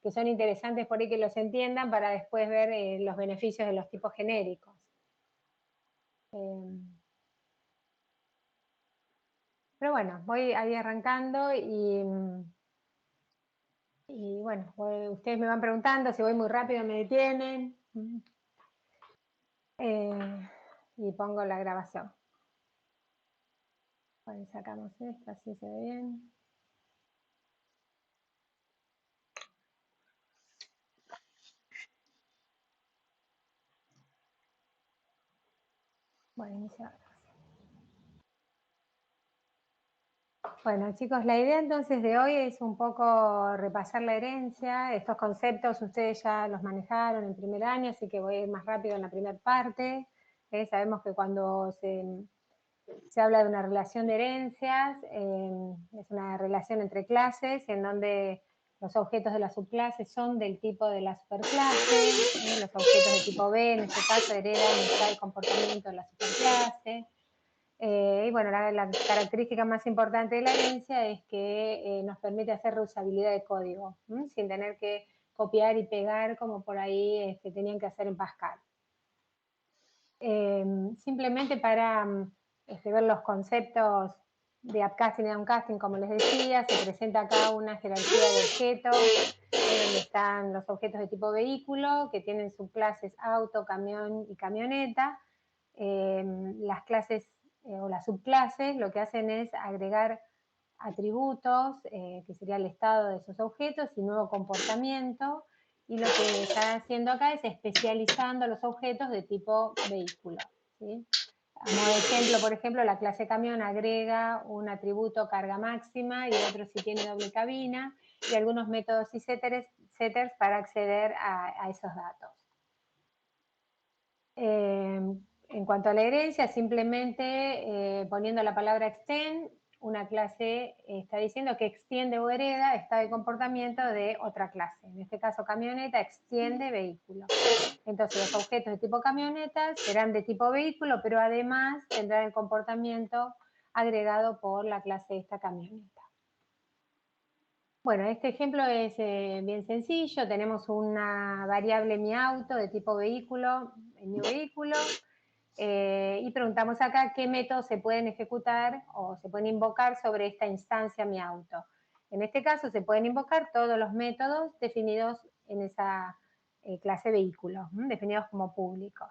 que son interesantes por ahí que los entiendan para después ver los beneficios de los tipos genéricos. Pero bueno, voy ahí arrancando y bueno, ustedes me van preguntando, si voy muy rápido me detienen. Y pongo la grabación. Bueno, sacamos esto, así se ve bien. Bueno, iniciar. Bueno, chicos, la idea entonces de hoy es un poco repasar la herencia. Estos conceptos ustedes ya los manejaron en primer año, así que voy a ir más rápido en la primera parte. Sabemos que cuando se habla de una relación de herencias, es una relación entre clases en donde los objetos de la subclase son del tipo de la superclase, los objetos de tipo B, en este caso, heredan el comportamiento de la superclase. Y bueno, la característica más importante de la herencia es que nos permite hacer reusabilidad de código, sin tener que copiar y pegar como por ahí tenían que hacer en Pascal. Simplemente para ver los conceptos de upcasting y downcasting, como les decía, se presenta acá una jerarquía de objetos, donde están los objetos de tipo vehículo, que tienen subclases auto, camión y camioneta. Las clases o las subclases lo que hacen es agregar atributos, que sería el estado de esos objetos, y nuevo comportamiento, y lo que está haciendo acá es especializando los objetos de tipo vehículo, ¿sí? A modo de ejemplo, por ejemplo, la clase camión agrega un atributo carga máxima y otro si tiene doble cabina, y algunos métodos y setters para acceder a esos datos. En cuanto a la herencia, simplemente poniendo la palabra extend, una clase está diciendo que extiende o hereda estado de comportamiento de otra clase. En este caso, camioneta extiende vehículo. Entonces, los objetos de tipo camioneta serán de tipo vehículo, pero además tendrán el comportamiento agregado por la clase esta camioneta. Bueno, este ejemplo es bien sencillo. Tenemos una variable mi auto de tipo vehículo, en mi vehículo, y preguntamos acá qué métodos se pueden ejecutar o se pueden invocar sobre esta instancia mi auto. En este caso se pueden invocar todos los métodos definidos en esa clase vehículo, definidos como públicos.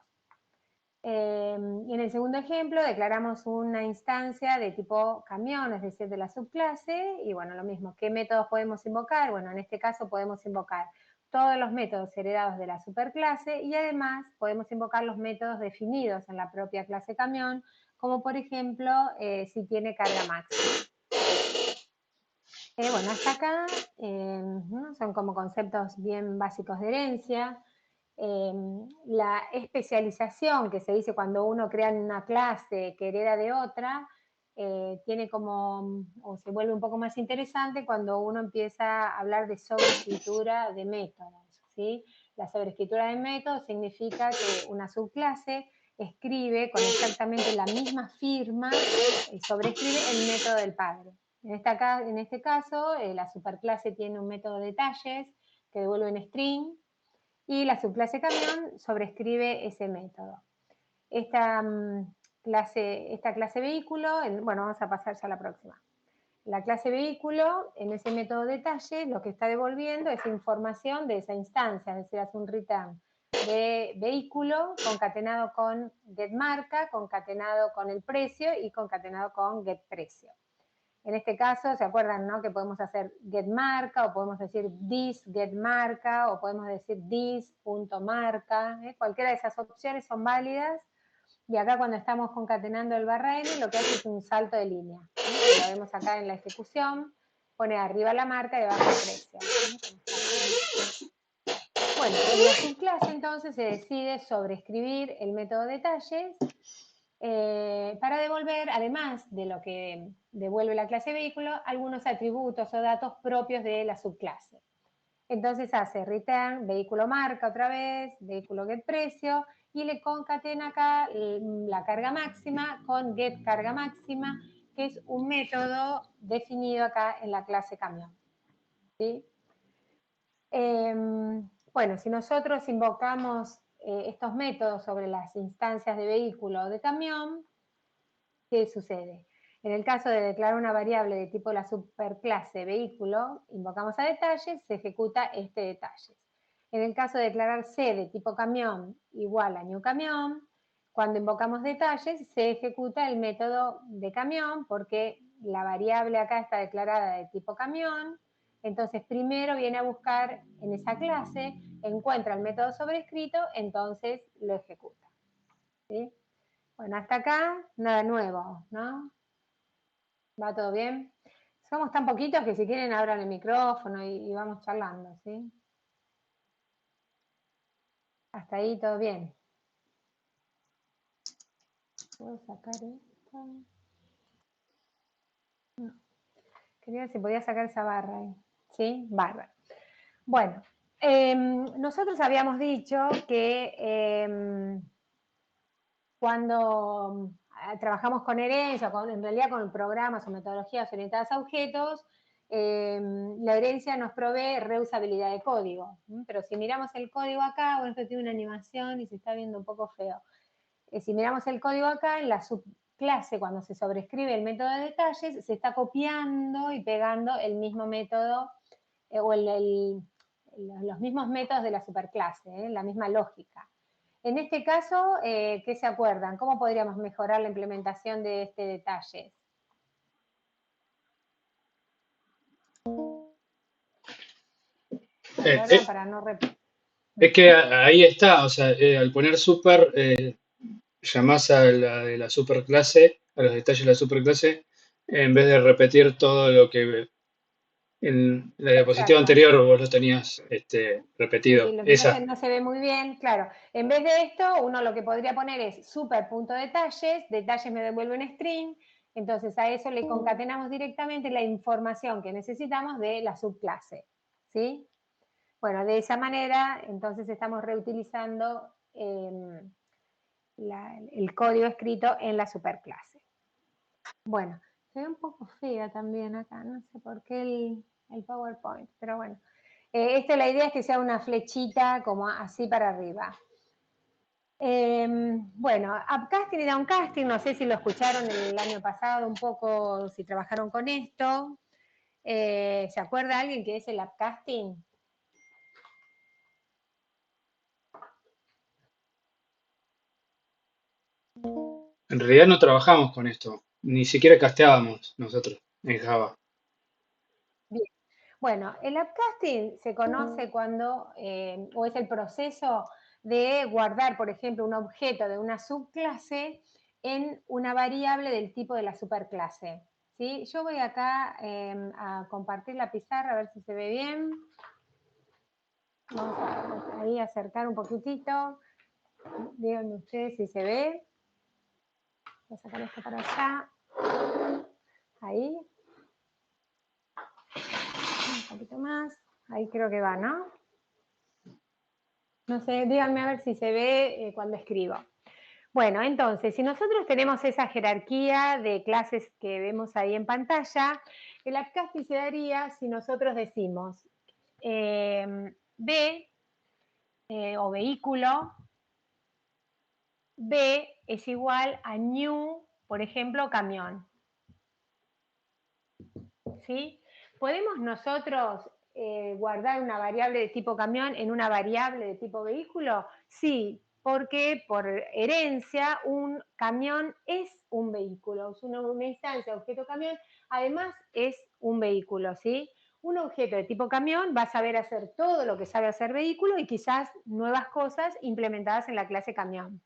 Y en el segundo ejemplo declaramos una instancia de tipo camión, es decir, de la subclase, y bueno, lo mismo, ¿qué métodos podemos invocar? Bueno, en este caso podemos invocar todos los métodos heredados de la superclase y además podemos invocar los métodos definidos en la propia clase camión, como por ejemplo, si tiene carga máxima. Bueno, hasta acá son como conceptos bien básicos de herencia. La especialización que se dice cuando uno crea una clase que hereda de otra, tiene como, o se vuelve un poco más interesante cuando uno empieza a hablar de sobreescritura de métodos, ¿sí? La sobreescritura de métodos significa que una subclase escribe con exactamente la misma firma y sobreescribe el método del padre. En este caso, la superclase tiene un método de detalles que devuelve en string, y la subclase camión sobrescribe ese método. Esta clase vehículo, bueno, vamos a pasar ya a la próxima. La clase vehículo, en ese método detalle, lo que está devolviendo es información de esa instancia, es decir, hace un return de vehículo concatenado con getMarca, concatenado con el precio y concatenado con getPrecio. En este caso, ¿se acuerdan, no? Que podemos hacer getMarca, o podemos decir this getMarca, o podemos decir this.marca. Cualquiera de esas opciones son válidas. Y acá cuando estamos concatenando el barra n, lo que hace es un salto de línea. Lo vemos acá en la ejecución. Pone arriba la marca y abajo el precio. Bueno, en la subclase entonces se decide sobreescribir el método detalles para devolver, además de lo que devuelve la clase vehículo, algunos atributos o datos propios de la subclase. Entonces hace return, vehículo marca otra vez, vehículo get precio, y le concatena acá la carga máxima con get carga máxima, que es un método definido acá en la clase camión. ¿Sí? Bueno, si nosotros invocamos estos métodos sobre las instancias de vehículo o de camión, ¿qué sucede? En el caso de declarar una variable de tipo la superclase vehículo, invocamos a detalles, se ejecuta este detalles. En el caso de declarar C de tipo camión igual a new camión, cuando invocamos detalles, se ejecuta el método de camión porque la variable acá está declarada de tipo camión. Entonces, primero viene a buscar en esa clase, encuentra el método sobrescrito, entonces lo ejecuta. ¿Sí? Bueno, hasta acá nada nuevo, ¿no? ¿Va todo bien? Somos tan poquitos que si quieren abran el micrófono y vamos charlando, ¿sí? Hasta ahí todo bien. ¿Puedo sacar esto? No. Quería ver si podía sacar esa barra ahí. ¿Sí? Bárbaro. Bueno, nosotros habíamos dicho que cuando trabajamos con herencia, en realidad con programas o metodologías orientadas a objetos, la herencia nos provee reusabilidad de código. Pero si miramos el código acá, bueno, esto tiene una animación y se está viendo un poco feo. Si miramos el código acá, en la subclase, cuando se sobrescribe el método de detalles, se está copiando y pegando el mismo método o los mismos métodos de la superclase, la misma lógica. En este caso, ¿qué se acuerdan? ¿Cómo podríamos mejorar la implementación de este detalle? ¿Se acuerdan? Para no repetir. Es que ahí está, o sea, al poner super, llamás a la de la superclase, a los detalles de la superclase, en vez de repetir todo lo que en la diapositiva Exacto. anterior vos lo tenías repetido. Sí, lo que pasa es Esa. que no se ve muy bien, claro. En vez de esto, uno lo que podría poner es super.detalles, detalles me devuelve un string, entonces a eso le concatenamos directamente la información que necesitamos de la subclase, ¿sí? Bueno, de esa manera, entonces estamos reutilizando el código escrito en la superclase. Bueno, se ve un poco fea también acá, no sé por qué el PowerPoint, pero bueno. La idea es que sea una flechita como así para arriba. Bueno, upcasting y downcasting, no sé si lo escucharon el año pasado un poco, si trabajaron con esto. ¿Se acuerda alguien qué es el upcasting? En realidad no trabajamos con esto, ni siquiera casteábamos nosotros en Java. Bien. Bueno, el upcasting se conoce cuando, o es el proceso de guardar, por ejemplo, un objeto de una subclase en una variable del tipo de la superclase. ¿Sí? Yo voy acá a compartir la pizarra a ver si se ve bien. Vamos a ahí acercar un poquitito. Díganme ustedes si se ve. Voy a sacar esto para allá. Ahí. Un poquito más. Ahí creo que va, ¿no? No sé, díganme a ver si se ve cuando escribo. Bueno, entonces, si nosotros tenemos esa jerarquía de clases que vemos ahí en pantalla, el upcasting se daría si nosotros decimos B o vehículo, B es igual a new, por ejemplo, camión. ¿Sí? ¿Podemos nosotros guardar una variable de tipo camión en una variable de tipo vehículo? Sí, porque por herencia un camión es un vehículo, es una instancia objeto camión, además es un vehículo, ¿sí? Un objeto de tipo camión va a saber hacer todo lo que sabe hacer vehículo y quizás nuevas cosas implementadas en la clase camión.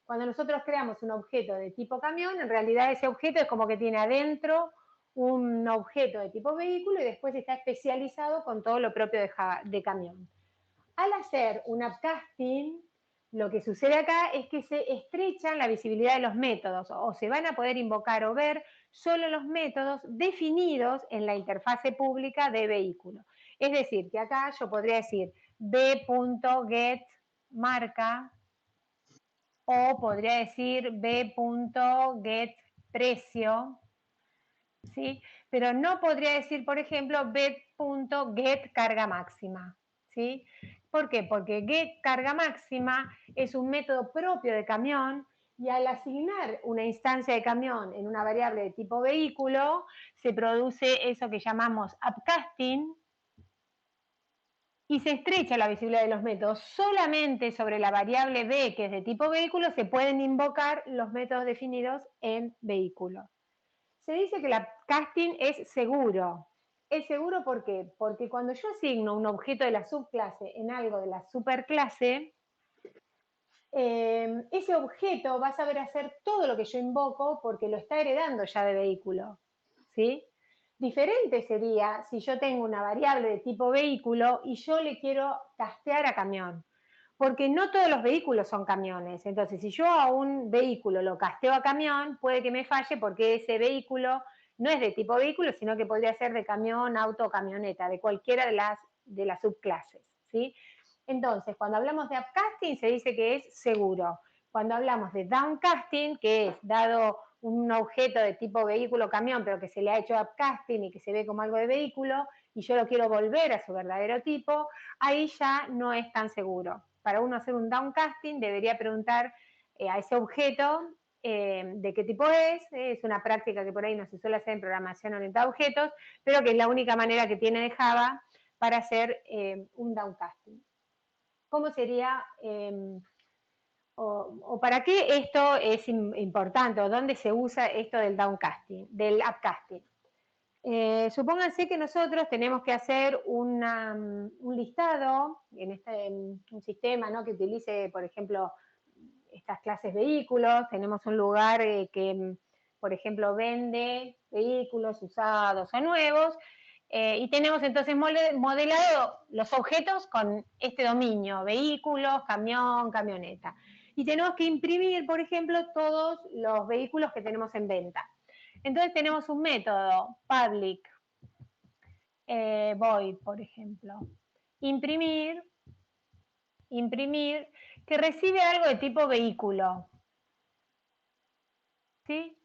Cuando nosotros creamos un objeto de tipo camión, en realidad ese objeto es como que tiene adentro un objeto de tipo vehículo y después está especializado con todo lo propio de camión. Al hacer un upcasting, lo que sucede acá es que se estrechan la visibilidad de los métodos o se van a poder invocar o ver solo los métodos definidos en la interfase pública de vehículo. Es decir, que acá yo podría decir b.getMarca o podría decir b.getPrecio, ¿sí? Pero no podría decir, por ejemplo, b.getCarga máxima. ¿sí? ¿Por qué? Porque getCargaMáxima es un método propio de camión y al asignar una instancia de camión en una variable de tipo vehículo, se produce eso que llamamos upcasting y se estrecha la visibilidad de los métodos. Solamente sobre la variable b, que es de tipo vehículo, se pueden invocar los métodos definidos en vehículo. Se dice que el upcasting es seguro. ¿Es seguro por qué? Porque cuando yo asigno un objeto de la subclase en algo de la superclase, ese objeto va a saber hacer todo lo que yo invoco porque lo está heredando ya de vehículo, ¿sí? Diferente sería si yo tengo una variable de tipo vehículo y yo le quiero castear a camión, porque no todos los vehículos son camiones. Entonces, si yo a un vehículo lo casteo a camión, puede que me falle porque ese vehículo no es de tipo vehículo, sino que podría ser de camión, auto o camioneta, de cualquiera de las subclases, ¿sí? Entonces, cuando hablamos de upcasting se dice que es seguro. Cuando hablamos de downcasting, que es dado un objeto de tipo vehículo camión, pero que se le ha hecho upcasting y que se ve como algo de vehículo, y yo lo quiero volver a su verdadero tipo, ahí ya no es tan seguro. Para uno hacer un downcasting debería preguntar a ese objeto de qué tipo es una práctica que por ahí no se suele hacer en programación orientada a objetos, pero que es la única manera que tiene de Java para hacer un downcasting. ¿Cómo sería o para qué esto es importante o dónde se usa esto del downcasting, del upcasting? Supónganse que nosotros tenemos que hacer un listado en un sistema, ¿no?, que utilice, por ejemplo, estas clases vehículos. Tenemos un lugar que, por ejemplo, vende vehículos usados o nuevos, y tenemos entonces modelado los objetos con este dominio, vehículos, camión, camioneta. Y tenemos que imprimir, por ejemplo, todos los vehículos que tenemos en venta. Entonces tenemos un método, public void, por ejemplo, imprimir, que recibe algo de tipo vehículo, ¿sí?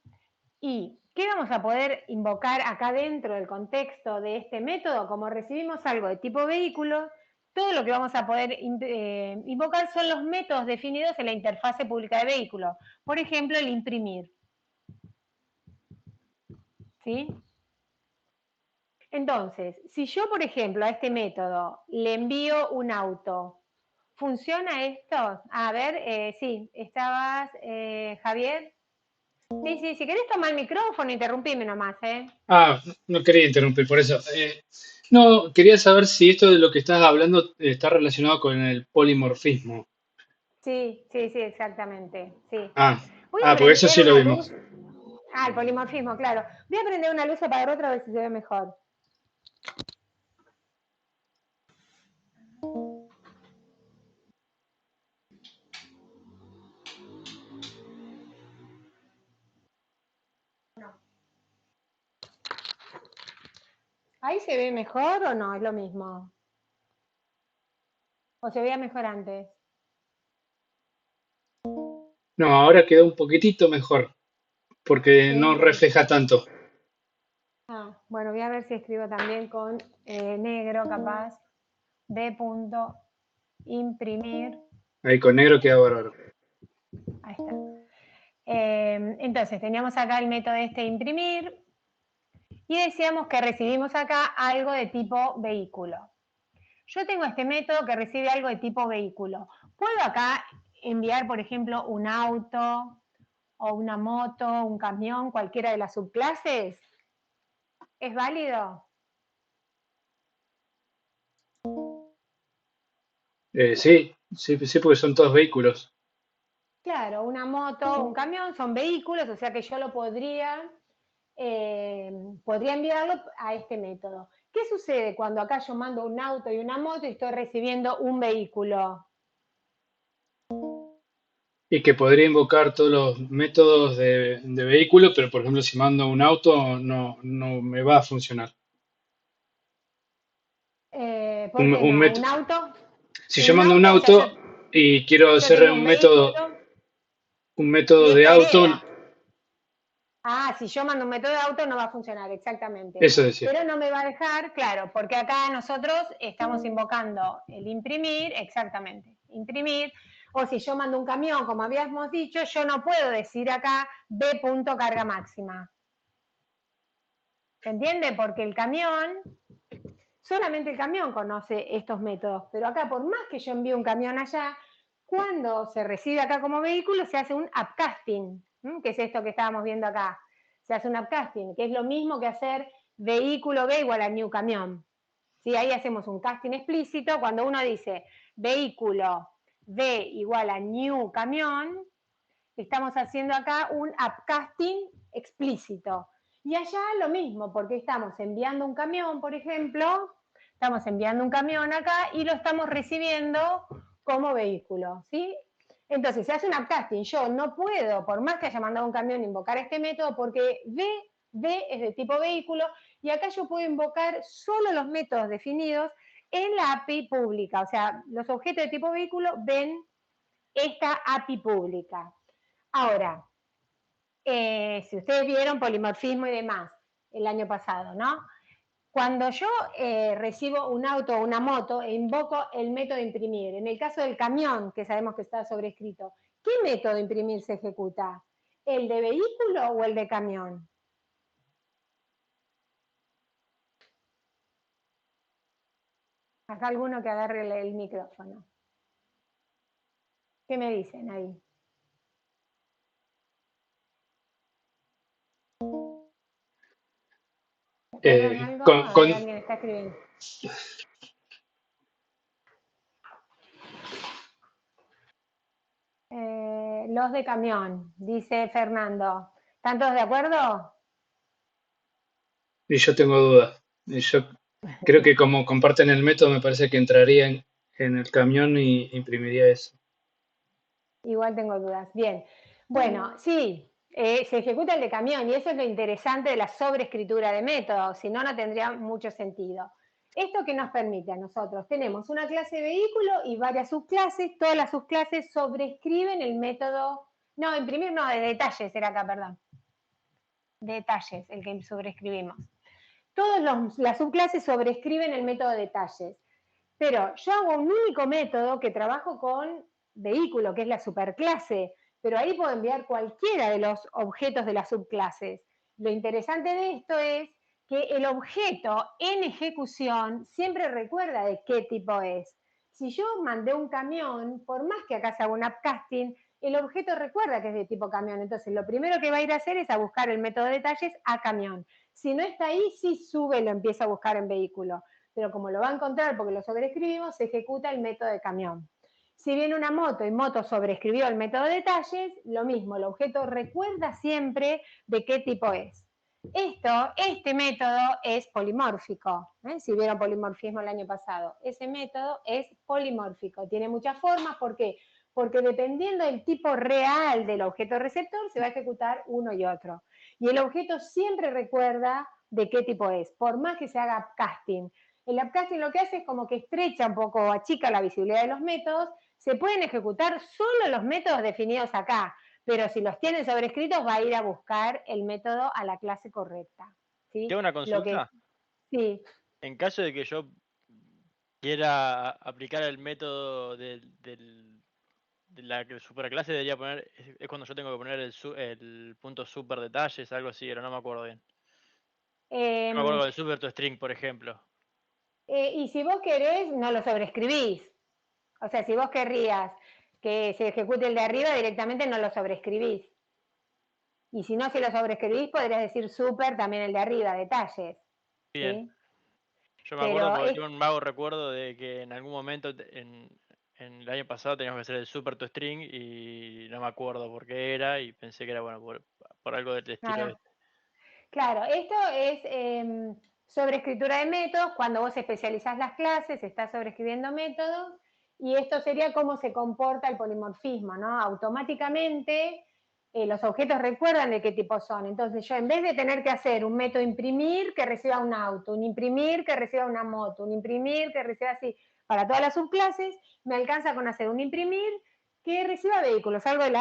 ¿Y qué vamos a poder invocar acá dentro del contexto de este método? Como recibimos algo de tipo vehículo, todo lo que vamos a poder invocar son los métodos definidos en la interfase pública de vehículo. Por ejemplo, el imprimir, ¿sí? Entonces, si yo, por ejemplo, a este método le envío un auto, ¿funciona esto? A ver, sí, estabas, Javier. Sí, sí, si querés tomar el micrófono, interrumpime nomás, ¿eh? Ah, no quería interrumpir, por eso. No, quería saber si esto de lo que estás hablando está relacionado con el polimorfismo. Sí, sí, sí, exactamente, sí. Ah, Voy a porque eso prender sí lo una luz. vimos. Ah, el polimorfismo, claro. Voy a prender una luz para otra a ver si se ve mejor. ¿Ahí se ve mejor o no? Es lo mismo. ¿O se veía mejor antes? No, ahora quedó un poquitito mejor, porque ¿Sí? no refleja tanto. Ah, bueno, voy a ver si escribo también con negro, capaz. B punto imprimir. Ahí con negro queda bárbaro. Ahí está. Entonces, teníamos acá el método este de imprimir y decíamos que recibimos acá algo de tipo vehículo. Yo tengo este método que recibe algo de tipo vehículo. ¿Puedo acá enviar, por ejemplo, un auto o una moto, un camión, cualquiera de las subclases? ¿Es válido? Sí, sí, sí, porque son todos vehículos. Claro, una moto, un camión son vehículos, o sea que yo lo podría enviarlo a este método. ¿Qué sucede cuando acá yo mando un auto y una moto y estoy recibiendo un vehículo? Y que podría invocar todos los métodos de vehículo, pero por ejemplo, si mando un auto, no me va a funcionar. ¿Por qué Un no? ¿Un método, auto? si yo Un mando un auto, o sea, auto y quiero yo hacer tengo un vehículo un y método de esta auto, hereda. Ah, si yo mando un método de auto no va a funcionar, exactamente. Eso decía. Pero no me va a dejar, claro, porque acá nosotros estamos invocando el imprimir, exactamente, imprimir, o si yo mando un camión, como habíamos dicho, yo no puedo decir acá B punto carga máxima. ¿Se entiende? Porque el camión, solamente el camión conoce estos métodos, pero acá por más que yo envíe un camión allá, cuando se recibe acá como vehículo se hace un upcasting, que es esto que estábamos viendo acá. Se hace un upcasting, que es lo mismo que hacer vehículo B igual a new camión. ¿Sí? Ahí hacemos un casting explícito. Cuando uno dice vehículo B igual a new camión, estamos haciendo acá un upcasting explícito. Y allá lo mismo, porque estamos enviando un camión, por ejemplo, estamos enviando un camión acá y lo estamos recibiendo como vehículo, ¿sí? Entonces, se hace un upcasting. Yo no puedo, por más que haya mandado un camión, invocar este método porque B es de tipo vehículo y acá yo puedo invocar solo los métodos definidos en la API pública. O sea, los objetos de tipo vehículo ven esta API pública. Ahora, si ustedes vieron polimorfismo y demás el año pasado, ¿no? Cuando yo recibo un auto o una moto e invoco el método imprimir, en el caso del camión, que sabemos que está sobrescrito, ¿qué método imprimir se ejecuta? ¿El de vehículo o el de camión? Acá alguno que agarre el micrófono. ¿Qué me dicen ahí? ¿Recuerdan algo? Con, A ver, con- alguien está escribiendo. Los de camión, dice Fernando. ¿Están todos de acuerdo? y yo tengo dudas. Y yo creo que como comparten el método, me parece que entraría en el camión y imprimiría eso. Igual tengo dudas. Bien. Bueno, sí, se ejecuta el de camión y eso es lo interesante de la sobreescritura de métodos, si no, no tendría mucho sentido. ¿Esto que nos permite a nosotros? Tenemos una clase de vehículo y varias subclases, todas las subclases sobrescriben el método, no, imprimir no, de detalles era acá, perdón, detalles, el que sobrescribimos. Todas las subclases sobrescriben el método de detalles. Pero yo hago un único método que trabajo con vehículo, que es la superclase, pero ahí puedo enviar cualquiera de los objetos de las subclases. Lo interesante de esto es que el objeto en ejecución siempre recuerda de qué tipo es. Si yo mandé un camión, por más que acá se haga un upcasting, el objeto recuerda que es de tipo camión. Entonces, lo primero que va a ir a hacer es a buscar el método de detalles a camión. Si no está ahí, sí sube y lo empieza a buscar en vehículo. Pero como lo va a encontrar porque lo sobrescribimos, se ejecuta el método de camión. Si viene una moto y moto sobrescribió el método de detalles, lo mismo, el objeto recuerda siempre de qué tipo es. Este método es polimórfico. Si vieron polimorfismo el año pasado, ese método es polimórfico. Tiene muchas formas, ¿por qué? Porque dependiendo del tipo real del objeto receptor, se va a ejecutar uno y otro. Y el objeto siempre recuerda de qué tipo es, por más que se haga casting. El upcasting lo que hace es como que estrecha un poco, achica la visibilidad de los métodos. Se pueden ejecutar solo los métodos definidos acá, pero si los tienen sobrescritos va a ir a buscar el método a la clase correcta. ¿Sí? Tengo una Lo que, consulta. sí, En caso de que yo quiera aplicar el método de la superclase, debería poner, es cuando yo tengo que poner el punto super detalles, algo así, pero no me acuerdo bien. Yo me acuerdo eh, con el super to string, por ejemplo. y si vos querés, no lo sobrescribís. O sea, si vos querrías que se ejecute el de arriba, directamente no lo sobrescribís. Y si no se lo sobrescribís, podrías decir super también el de arriba, detalles. Bien. ¿Sí? Yo me acuerdo Pero porque tengo un vago recuerdo de que en algún momento en el año pasado teníamos que hacer el super to string y no me acuerdo por qué era y pensé que era bueno por algo del estilo ah, este. claro, esto es sobreescritura de métodos. Cuando vos especializás las clases, estás sobreescribiendo métodos. Y esto sería cómo se comporta el polimorfismo, ¿no? Automáticamente los objetos recuerdan de qué tipo son. Entonces yo en vez de tener que hacer un método imprimir que reciba un auto, un imprimir que reciba una moto, un imprimir que reciba así, para todas las subclases, me alcanza con hacer un imprimir que reciba vehículos, algo de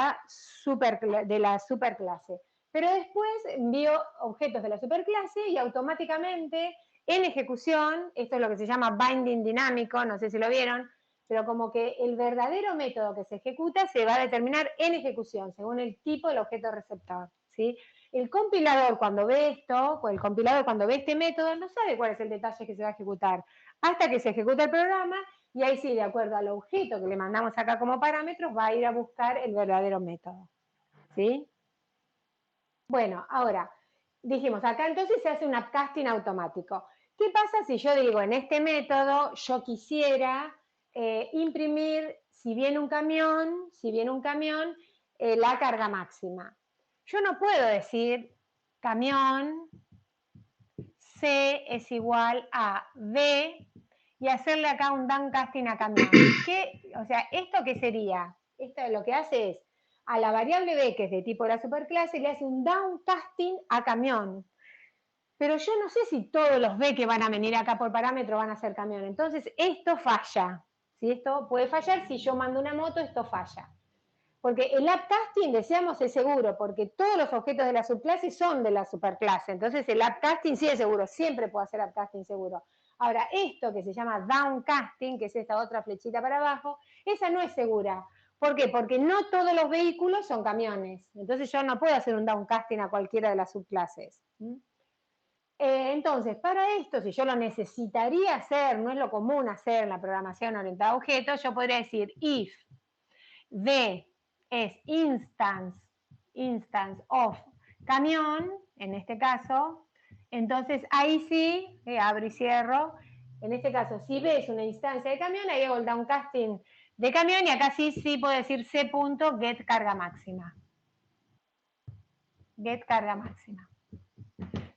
la superclase. Pero después envío objetos de la superclase y automáticamente en ejecución, esto es lo que se llama binding dinámico, no sé si lo vieron, pero como que el verdadero método que se ejecuta se va a determinar en ejecución, según el tipo del objeto receptor, ¿sí? El compilador cuando ve esto, o el compilador cuando ve este método, no sabe cuál es el detalle que se va a ejecutar, hasta que se ejecuta el programa, y ahí sí, de acuerdo al objeto que le mandamos acá como parámetros, va a ir a buscar el verdadero método, ¿sí? Bueno, ahora, dijimos, acá entonces se hace un upcasting automático. ¿Qué pasa si yo digo, en este método, yo quisiera imprimir, si viene un camión, la carga máxima? Yo no puedo decir camión C es igual a B y hacerle acá un downcasting a camión. O sea, ¿esto qué sería? Esto lo que hace es, a la variable B, que es de tipo de la superclase, le hace un downcasting a camión. Pero yo no sé si todos los B que van a venir acá por parámetro van a ser camión. Entonces, esto falla. ¿Sí? Esto puede fallar, si yo mando una moto, esto falla. Porque el upcasting, decíamos, es seguro, porque todos los objetos de la subclase son de la superclase. Entonces el upcasting sí es seguro, siempre puedo hacer upcasting seguro. Ahora, esto que se llama downcasting, que es esta otra flechita para abajo, esa no es segura. ¿Por qué? Porque no todos los vehículos son camiones. Entonces yo no puedo hacer un downcasting a cualquiera de las subclases. Entonces, para esto, si yo lo necesitaría hacer, no es lo común hacer en la programación orientada a objetos, yo podría decir if D es instance of camión, en este caso, entonces ahí sí, abro y cierro, en este caso, si B es una instancia de camión, ahí hago el downcasting de camión y acá sí puedo decir C.get carga máxima. Get carga máxima.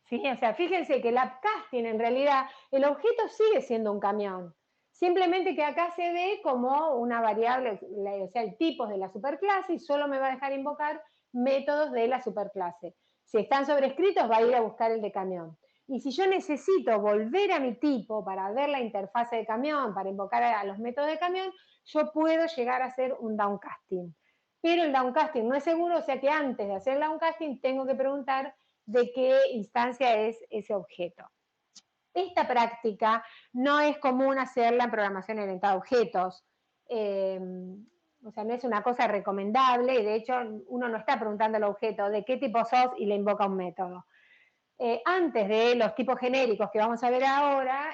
¿Sí? O sea, fíjense que el upcasting, en realidad, el objeto sigue siendo un camión. Simplemente que acá se ve como una variable, o sea, el tipo de la superclase y solo me va a dejar invocar métodos de la superclase. Si están sobrescritos, va a ir a buscar el de camión. Y si yo necesito volver a mi tipo para ver la interfase de camión, para invocar a los métodos de camión, yo puedo llegar a hacer un downcasting. Pero el downcasting no es seguro, o sea que antes de hacer el downcasting tengo que preguntar de qué instancia es ese objeto. Esta práctica no es común hacerla en programación orientada a objetos. O sea, no es una cosa recomendable y de hecho uno no está preguntando al objeto de qué tipo sos y le invoca un método. Antes de los tipos genéricos que vamos a ver ahora,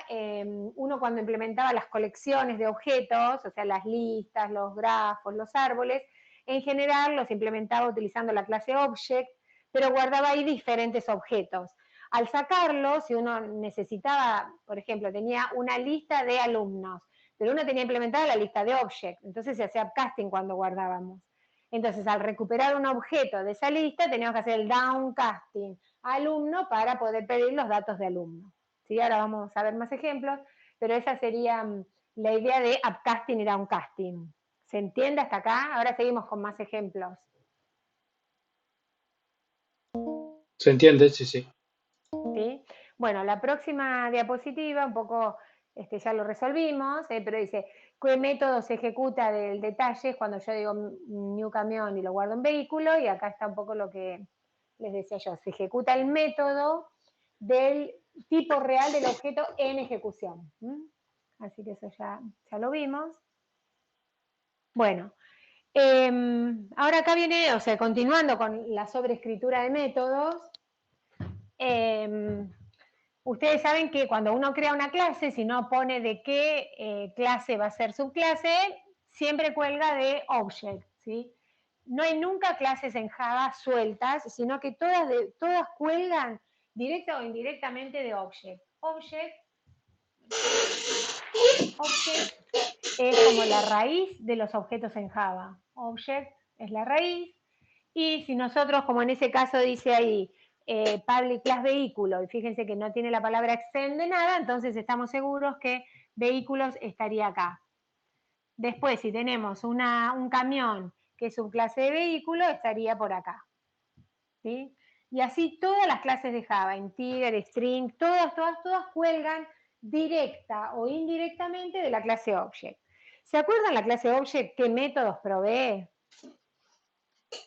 uno cuando implementaba las colecciones de objetos, o sea, las listas, los grafos, los árboles, en general los implementaba utilizando la clase Object, pero guardaba ahí diferentes objetos. Al sacarlo, si uno necesitaba, por ejemplo, tenía una lista de alumnos, pero uno tenía implementada la lista de Object, entonces se hacía upcasting cuando guardábamos. Entonces, al recuperar un objeto de esa lista, teníamos que hacer el downcasting alumno para poder pedir los datos de alumno. ¿Sí? Ahora vamos a ver más ejemplos, pero esa sería la idea de upcasting y downcasting. ¿Se entiende hasta acá? Ahora seguimos con más ejemplos. ¿Se entiende? Sí, sí. ¿Sí? Bueno, la próxima diapositiva, un poco ya lo resolvimos, pero dice, ¿qué método se ejecuta del detalle cuando yo digo new camión y lo guardo en vehículo? Y acá está un poco lo que les decía yo, se ejecuta el método del tipo real del objeto en ejecución. Así que eso ya lo vimos. Bueno, ahora acá viene, o sea, continuando con la sobreescritura de métodos, ustedes saben que cuando uno crea una clase, si no pone de qué clase va a ser subclase, siempre cuelga de object, ¿sí? No hay nunca clases en Java sueltas, sino que todas cuelgan directa o indirectamente de object. Object es como la raíz de los objetos en Java. Object es la raíz. Y si nosotros, como en ese caso dice ahí, public class vehículo, y fíjense que no tiene la palabra extend de nada, entonces estamos seguros que vehículos estaría acá. Después, si tenemos un camión que es subclase de vehículo, estaría por acá. ¿Sí? Y así todas las clases de Java, integer, string, todas cuelgan directa o indirectamente de la clase object. ¿Se acuerdan la clase object qué métodos provee?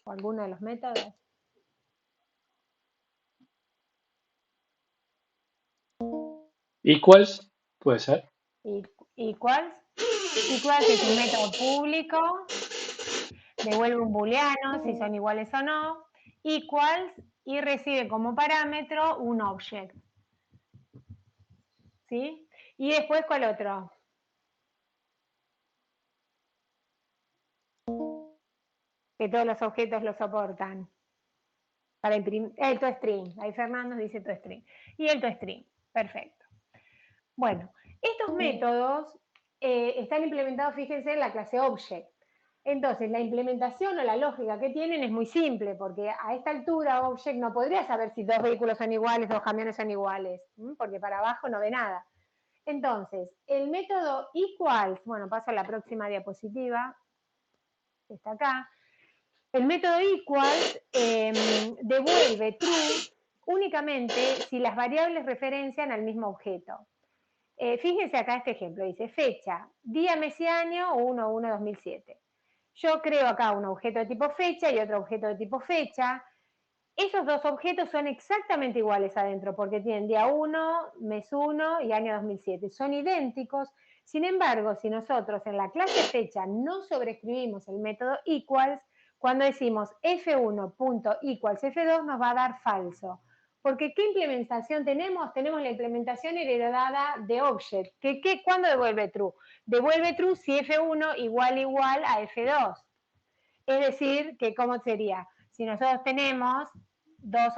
¿O alguno de los métodos? Equals, puede ser. Equals. Equals es un método público, devuelve un booleano si son iguales o no. Equals y recibe como parámetro un object. ¿Sí? Y después, ¿cuál otro? Que todos los objetos lo soportan. Para imprimir el toString. Ahí Fernando dice toString. Y el toString. Perfecto. Bueno, estos métodos están implementados, fíjense, en la clase Object. Entonces, la implementación o la lógica que tienen es muy simple, porque a esta altura Object no podría saber si dos vehículos son iguales, dos camiones son iguales, porque para abajo no ve nada. Entonces, el método equals, bueno, paso a la próxima diapositiva, que está acá. El método equals devuelve true únicamente si las variables referencian al mismo objeto. Fíjense acá este ejemplo, dice fecha, día, mes y año 1/1/2007. Yo creo acá un objeto de tipo fecha y otro objeto de tipo fecha. Esos dos objetos son exactamente iguales adentro porque tienen día 1, mes 1 y año 2007. Son idénticos. Sin embargo, si nosotros en la clase fecha no sobreescribimos el método equals, cuando decimos f1.equals f2 nos va a dar falso. Porque ¿qué implementación tenemos? Tenemos la implementación heredada de object. ¿Cuándo devuelve true? Devuelve true si f1 igual a f2. Es decir, que ¿cómo sería? Si nosotros tenemos dos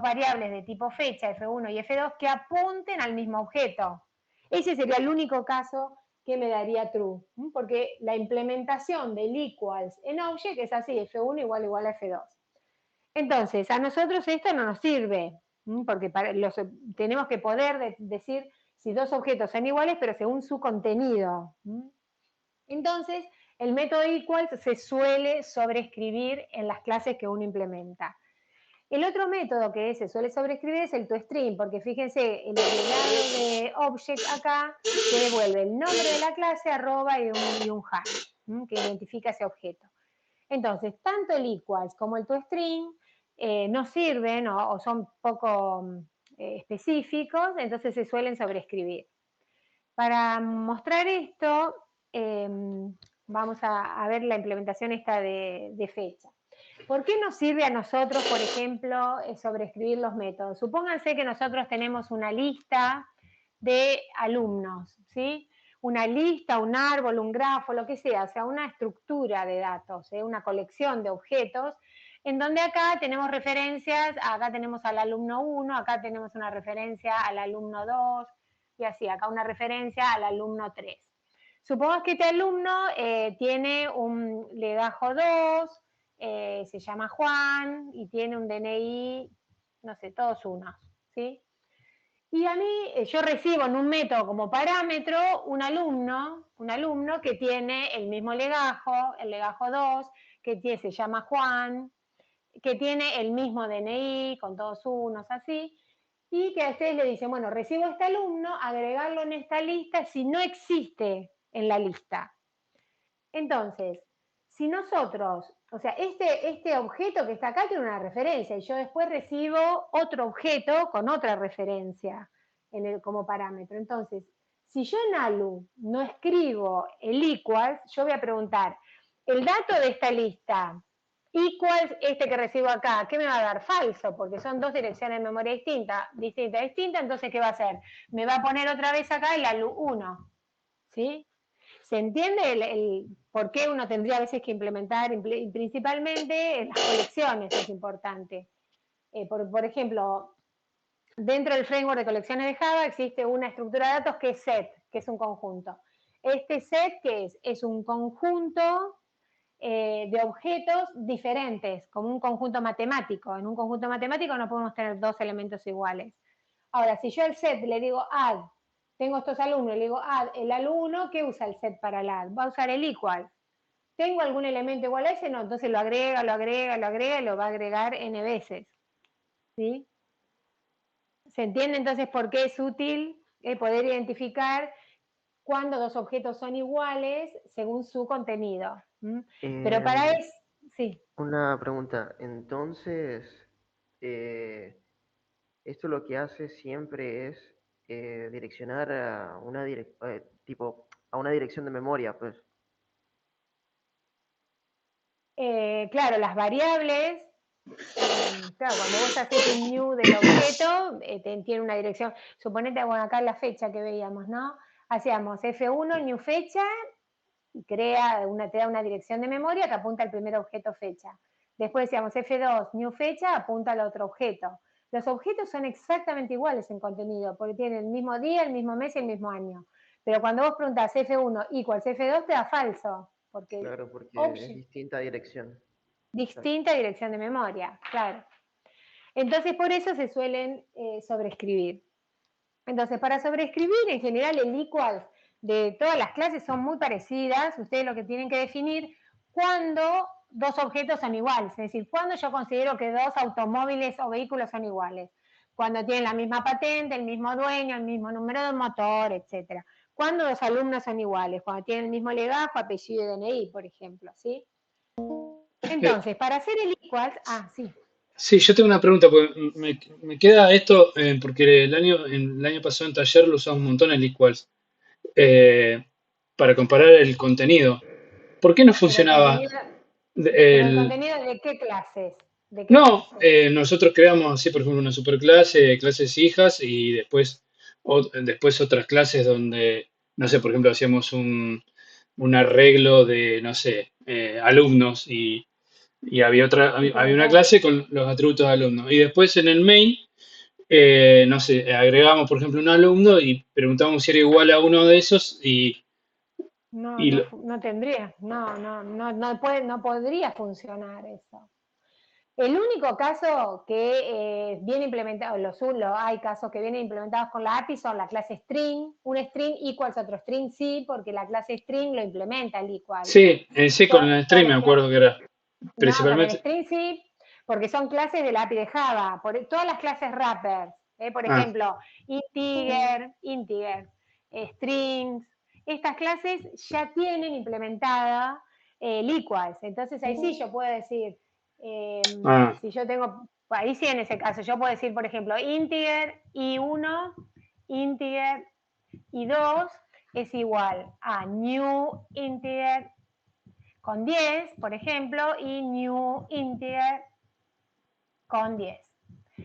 variables de tipo fecha, f1 y f2, que apunten al mismo objeto. Ese sería el único caso que me daría true, porque la implementación del equals en object es así, f1 igual a f2. Entonces, a nosotros esto no nos sirve, porque tenemos que poder decir si dos objetos son iguales, pero según su contenido. Entonces, el método equals se suele sobreescribir en las clases que uno implementa. El otro método que se suele sobreescribir es el toString, porque fíjense, el agregado de object acá que devuelve el nombre de la clase, arroba y un hash, que identifica ese objeto. Entonces, tanto el equals como el toString no sirven o son poco específicos, entonces se suelen sobreescribir. Para mostrar esto, vamos a ver la implementación esta de fecha. ¿Por qué nos sirve a nosotros, por ejemplo, sobreescribir los métodos? Supónganse que nosotros tenemos una lista de alumnos, ¿sí? Una lista, un árbol, un grafo, lo que sea, o sea, una estructura de datos, una colección de objetos, en donde acá tenemos referencias, acá tenemos al alumno 1, acá tenemos una referencia al alumno 2, y así, acá una referencia al alumno 3. Supongamos que este alumno tiene un legajo 2, se llama Juan y tiene un DNI, no sé, todos unos, ¿sí? Y a mí, yo recibo en un método como parámetro un alumno que tiene el mismo legajo, el legajo 2, se llama Juan, que tiene el mismo DNI, con todos unos, así, y que a ustedes le dicen, bueno, recibo este alumno, agregarlo en esta lista si no existe en la lista. Entonces, si nosotros, o sea, este objeto que está acá tiene una referencia y yo después recibo otro objeto con otra referencia como parámetro. Entonces, si yo en ALU no escribo el equals, yo voy a preguntar, el dato de esta lista, equals este que recibo acá, ¿qué me va a dar? Falso, porque son dos direcciones de memoria distinta, entonces ¿qué va a hacer? Me va a poner otra vez acá el ALU 1, ¿sí? ¿Se entiende el por qué uno tendría a veces que implementar, principalmente en las colecciones es importante? Por ejemplo, dentro del framework de colecciones de Java existe una estructura de datos que es set, que es un conjunto. Este set, ¿qué es? Es un conjunto de objetos diferentes, como un conjunto matemático. En un conjunto matemático no podemos tener dos elementos iguales. Ahora, si yo al set le digo add, tengo estos alumnos, le digo add, el alumno, ¿qué usa el set para el add? Va a usar el equal. ¿Tengo algún elemento igual a ese? No, entonces lo agrega y lo va a agregar n veces. ¿Sí? ¿Se entiende entonces por qué es útil poder identificar cuando dos objetos son iguales según su contenido? Pero para eso, sí. Una pregunta, entonces, esto lo que hace siempre es direccionar a una tipo a una dirección de memoria, pues. Claro, las variables, claro, cuando vos haces un new del objeto, tiene una dirección. Suponete, bueno, acá la fecha que veíamos, ¿no? Hacíamos F1, new fecha, y te da una dirección de memoria que apunta al primer objeto fecha. Después decíamos F2, new fecha, apunta al otro objeto. Los objetos son exactamente iguales en contenido, porque tienen el mismo día, el mismo mes y el mismo año. Pero cuando vos preguntás F1 equals F2, te da falso, porque Claro, porque es distinta dirección. Distinta dirección de memoria, claro. Entonces, por eso se suelen sobreescribir. Entonces, para sobreescribir, en general, el equals de todas las clases son muy parecidas. Ustedes lo que tienen que definir cuándo dos objetos son iguales. Es decir, cuándo yo considero que dos automóviles o vehículos son iguales. Cuando tienen la misma patente, el mismo dueño, el mismo número de motor, etc. Cuando dos alumnos son iguales. Cuando tienen el mismo legajo, apellido y DNI, por ejemplo, ¿sí? Entonces, para hacer el equals... sí. Sí, yo tengo una pregunta, porque me queda esto, porque el año pasado en taller lo usamos un montón el equals, para comparar el contenido. ¿Por qué no funcionaba? ¿Pero el contenido de qué clases? ¿De qué No, clases? nosotros creamos así, por ejemplo, una superclase, clases hijas, y después otras clases donde, no sé, por ejemplo, hacíamos un arreglo de, no sé, alumnos, y había una Implementar. clase con los atributos de alumnos. Y después en el main, no sé, agregamos, por ejemplo, un alumno y preguntábamos si era igual a uno de esos, No, y no, lo- no tendría, no podría funcionar eso. El único caso que viene implementado, hay casos que vienen implementados con la API son la clase string, un string equals otro string sí, porque la clase string lo implementa el equal. sí, sí, con el Por stream me ejemplo, acuerdo que era, no, con el principalmente. string sí, porque son clases de la API de Java, todas las clases wrappers, por Ah, ejemplo, integer, strings, estas clases ya tienen implementada el equals, entonces ahí sí yo puedo decir, ah, si yo tengo, ahí sí en ese caso, yo puedo decir, por ejemplo, integer y1, integer y2 es igual a new integer con 10, por ejemplo, y new integer con 10.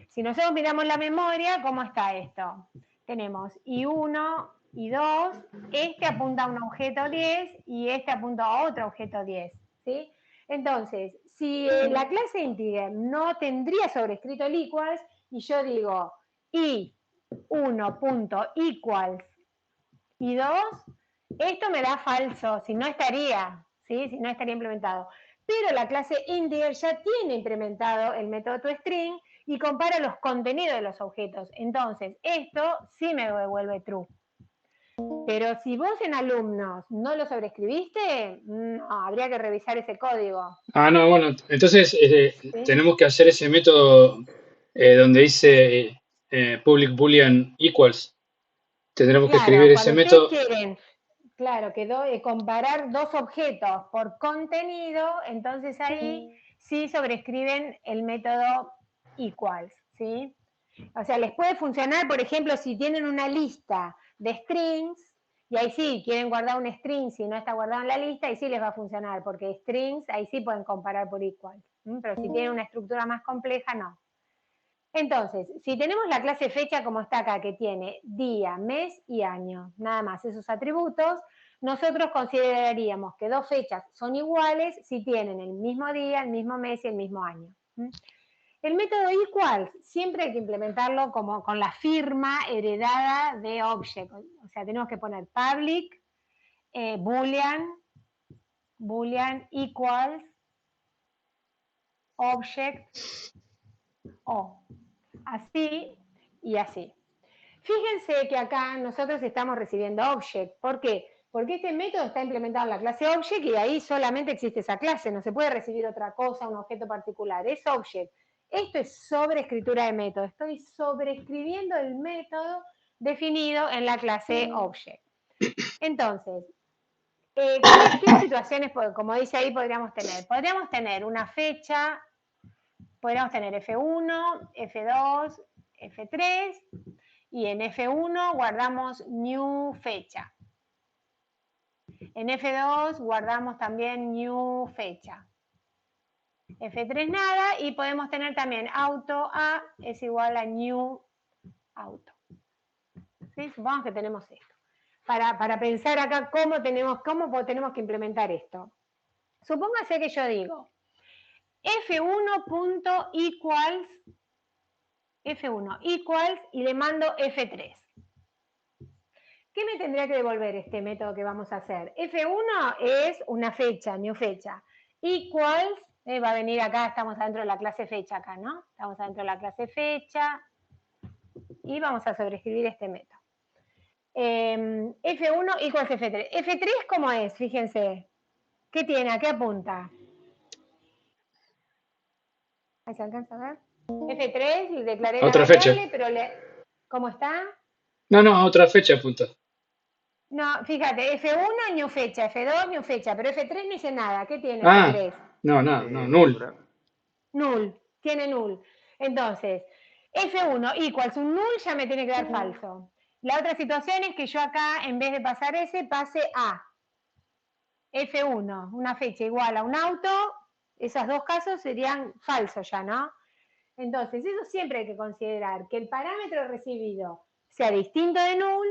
Si nosotros miramos la memoria, ¿cómo está esto? Tenemos i1, i2, este apunta a un objeto 10 y este apunta a otro objeto 10, ¿sí? Entonces, si la clase integer no tendría sobrescrito el equals, y yo digo i1.equals i2, esto me da falso, si no estaría, ¿sí? Si no estaría implementado. Pero la clase integer ya tiene implementado el método toString y compara los contenidos de los objetos. Entonces, esto sí me devuelve true. Pero si vos en alumnos no lo sobrescribiste, no, habría que revisar ese código. no, bueno, entonces ¿Sí? tenemos que hacer ese método donde dice public boolean equals. Tendremos que escribir Claro, ese cuando ustedes método. quieren, claro, comparar dos objetos por contenido, entonces ahí sí sobrescriben el método equals, ¿sí? O sea, les puede funcionar, por ejemplo, si tienen una lista de strings, y ahí sí quieren guardar un string si no está guardado en la lista, ahí sí les va a funcionar, porque strings ahí sí pueden comparar por equals, pero si tienen una estructura más compleja, no. Entonces, si tenemos la clase fecha como está acá, que tiene día, mes y año, nada más esos atributos, nosotros consideraríamos que dos fechas son iguales si tienen el mismo día, el mismo mes y el mismo año. El método equals siempre hay que implementarlo como con la firma heredada de object. O sea, tenemos que poner public, boolean equals, object, o. Así y así. Fíjense que acá nosotros estamos recibiendo object. ¿Por qué? Porque este método está implementado en la clase object y ahí solamente existe esa clase. No se puede recibir otra cosa, un objeto particular. Es object. Esto es sobreescritura de método. Estoy sobreescribiendo el método definido en la clase object. Entonces, ¿qué situaciones, como dice ahí, podríamos tener? Podríamos tener una fecha, podríamos tener F1, F2, F3, Y en F1 guardamos new fecha. En F2 guardamos también new fecha. F3 nada, y podemos tener también auto A es igual a new auto. ¿Sí? Supongamos que tenemos esto. Para pensar acá cómo tenemos que implementar esto. Supóngase que yo digo F1.equals F1 equals y le mando F3. ¿Qué me tendría que devolver este método que vamos a hacer? F1 es una fecha, new fecha. Equals, va a venir acá, estamos adentro de la clase fecha acá, ¿no? Estamos adentro de la clase fecha y vamos a sobreescribir este método. F1 equals F3. F3, ¿cómo es? Fíjense. ¿Qué tiene? ¿A qué apunta? ¿Ahí se alcanza a ver? F3, le declaré la Otra variable, fecha. pero ¿cómo está? No, otra fecha, punta. No, fíjate, F1 new fecha, F2 new fecha, pero F3 no dice nada. ¿Qué tiene Ah, F3? no, null. Futura. Null, tiene null. Entonces, F1 equals un null ya me tiene que dar falso. La otra situación es que yo acá, en vez de pasar S, pase A. F1, una fecha igual a un auto, esos dos casos serían falsos ya, ¿no? Entonces, eso siempre hay que considerar, que el parámetro recibido sea distinto de null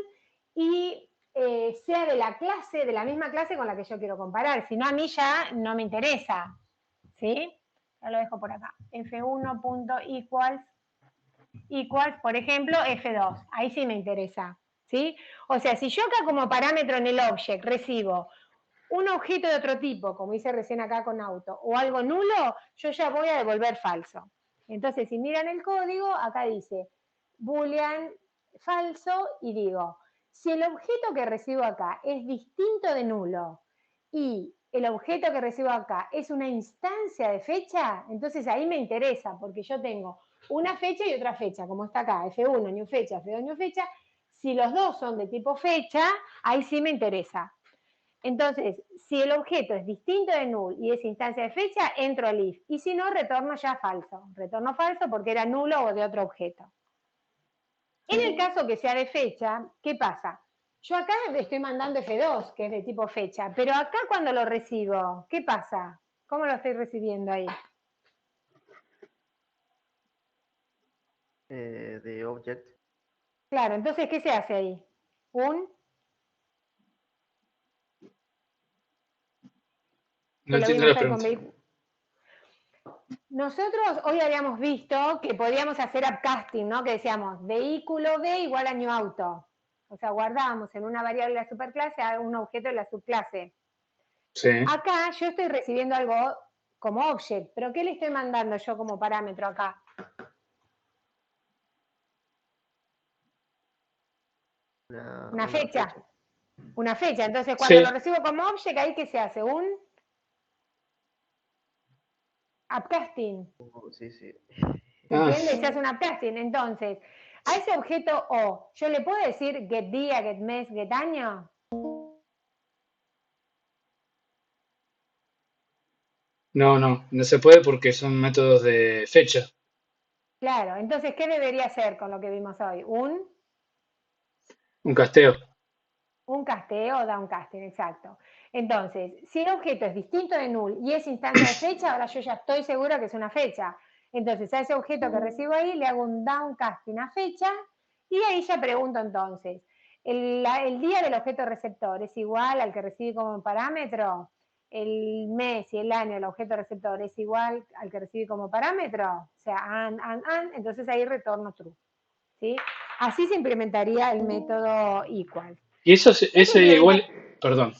y sea de la clase, de la misma clase con la que yo quiero comparar. Si no, a mí ya no me interesa. ¿Sí? Ya lo dejo por acá. F1.equals, por ejemplo, F2. Ahí sí me interesa. ¿Sí? O sea, si yo acá como parámetro en el object recibo un objeto de otro tipo, como hice recién acá con auto, o algo nulo, yo ya voy a devolver falso. Entonces, si miran el código, acá dice boolean falso y digo, si el objeto que recibo acá es distinto de nulo y el objeto que recibo acá es una instancia de fecha, entonces ahí me interesa, porque yo tengo una fecha y otra fecha, como está acá, F1, new fecha, F2, new fecha. Si los dos son de tipo fecha, ahí sí me interesa. Entonces, si el objeto es distinto de null y es instancia de fecha, entro al if. Y si no, retorno ya falso. Retorno falso porque era nulo o de otro objeto. En el caso que sea de fecha, ¿qué pasa? Yo acá estoy mandando F2, que es de tipo fecha, pero acá cuando lo recibo, ¿qué pasa? ¿Cómo lo estoy recibiendo ahí? De object. Claro, entonces, ¿qué se hace ahí? No que lo entiendo vimos la hoy con pregunta. vehículos. Nosotros hoy habíamos visto que podíamos hacer upcasting, ¿no? Que decíamos, vehículo B igual a new auto. O sea, guardábamos en una variable de la superclase a un objeto de la subclase. Sí. Acá yo estoy recibiendo algo como object, pero ¿qué le estoy mandando yo como parámetro acá? Una fecha. Una fecha. Entonces, cuando lo Sí. recibo como object, ¿ahí qué se hace? Un upcasting. Sí, sí. ¿Entiendes? Se hace un upcasting. Entonces, a ese objeto O, ¿yo le puedo decir get día, get mes, get año? No se puede porque son métodos de fecha. Claro, entonces, ¿qué debería hacer con lo que vimos hoy? Un casteo. Un casteo da un casting, exacto. Entonces, si el objeto es distinto de null y es instancia de fecha, ahora yo ya estoy segura que es una fecha. Entonces, a ese objeto que recibo ahí le hago un downcasting a fecha y ahí ya pregunto entonces, ¿el día del objeto receptor es igual al que recibí como parámetro? ¿El mes y el año del objeto receptor es igual al que recibí como parámetro? O sea, entonces ahí retorno true. ¿Sí? Así se implementaría el método equal. Y ese igual, perdón.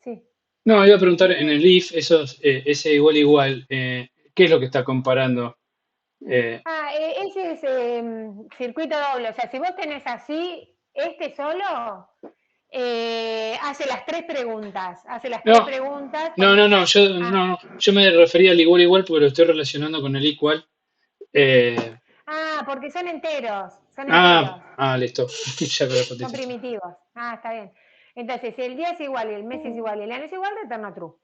Sí. No, iba a preguntar en el if, ese igual, ¿qué es lo que está comparando? Ese es circuito doble. O sea, si vos tenés así, este solo hace las tres preguntas. Yo me refería al igual porque lo estoy relacionando con el equal. Porque son enteros. Listo. Ya me lo Son contesté. primitivos. Está bien. Entonces, si el día es igual y el mes es igual y el año es igual, retorna true.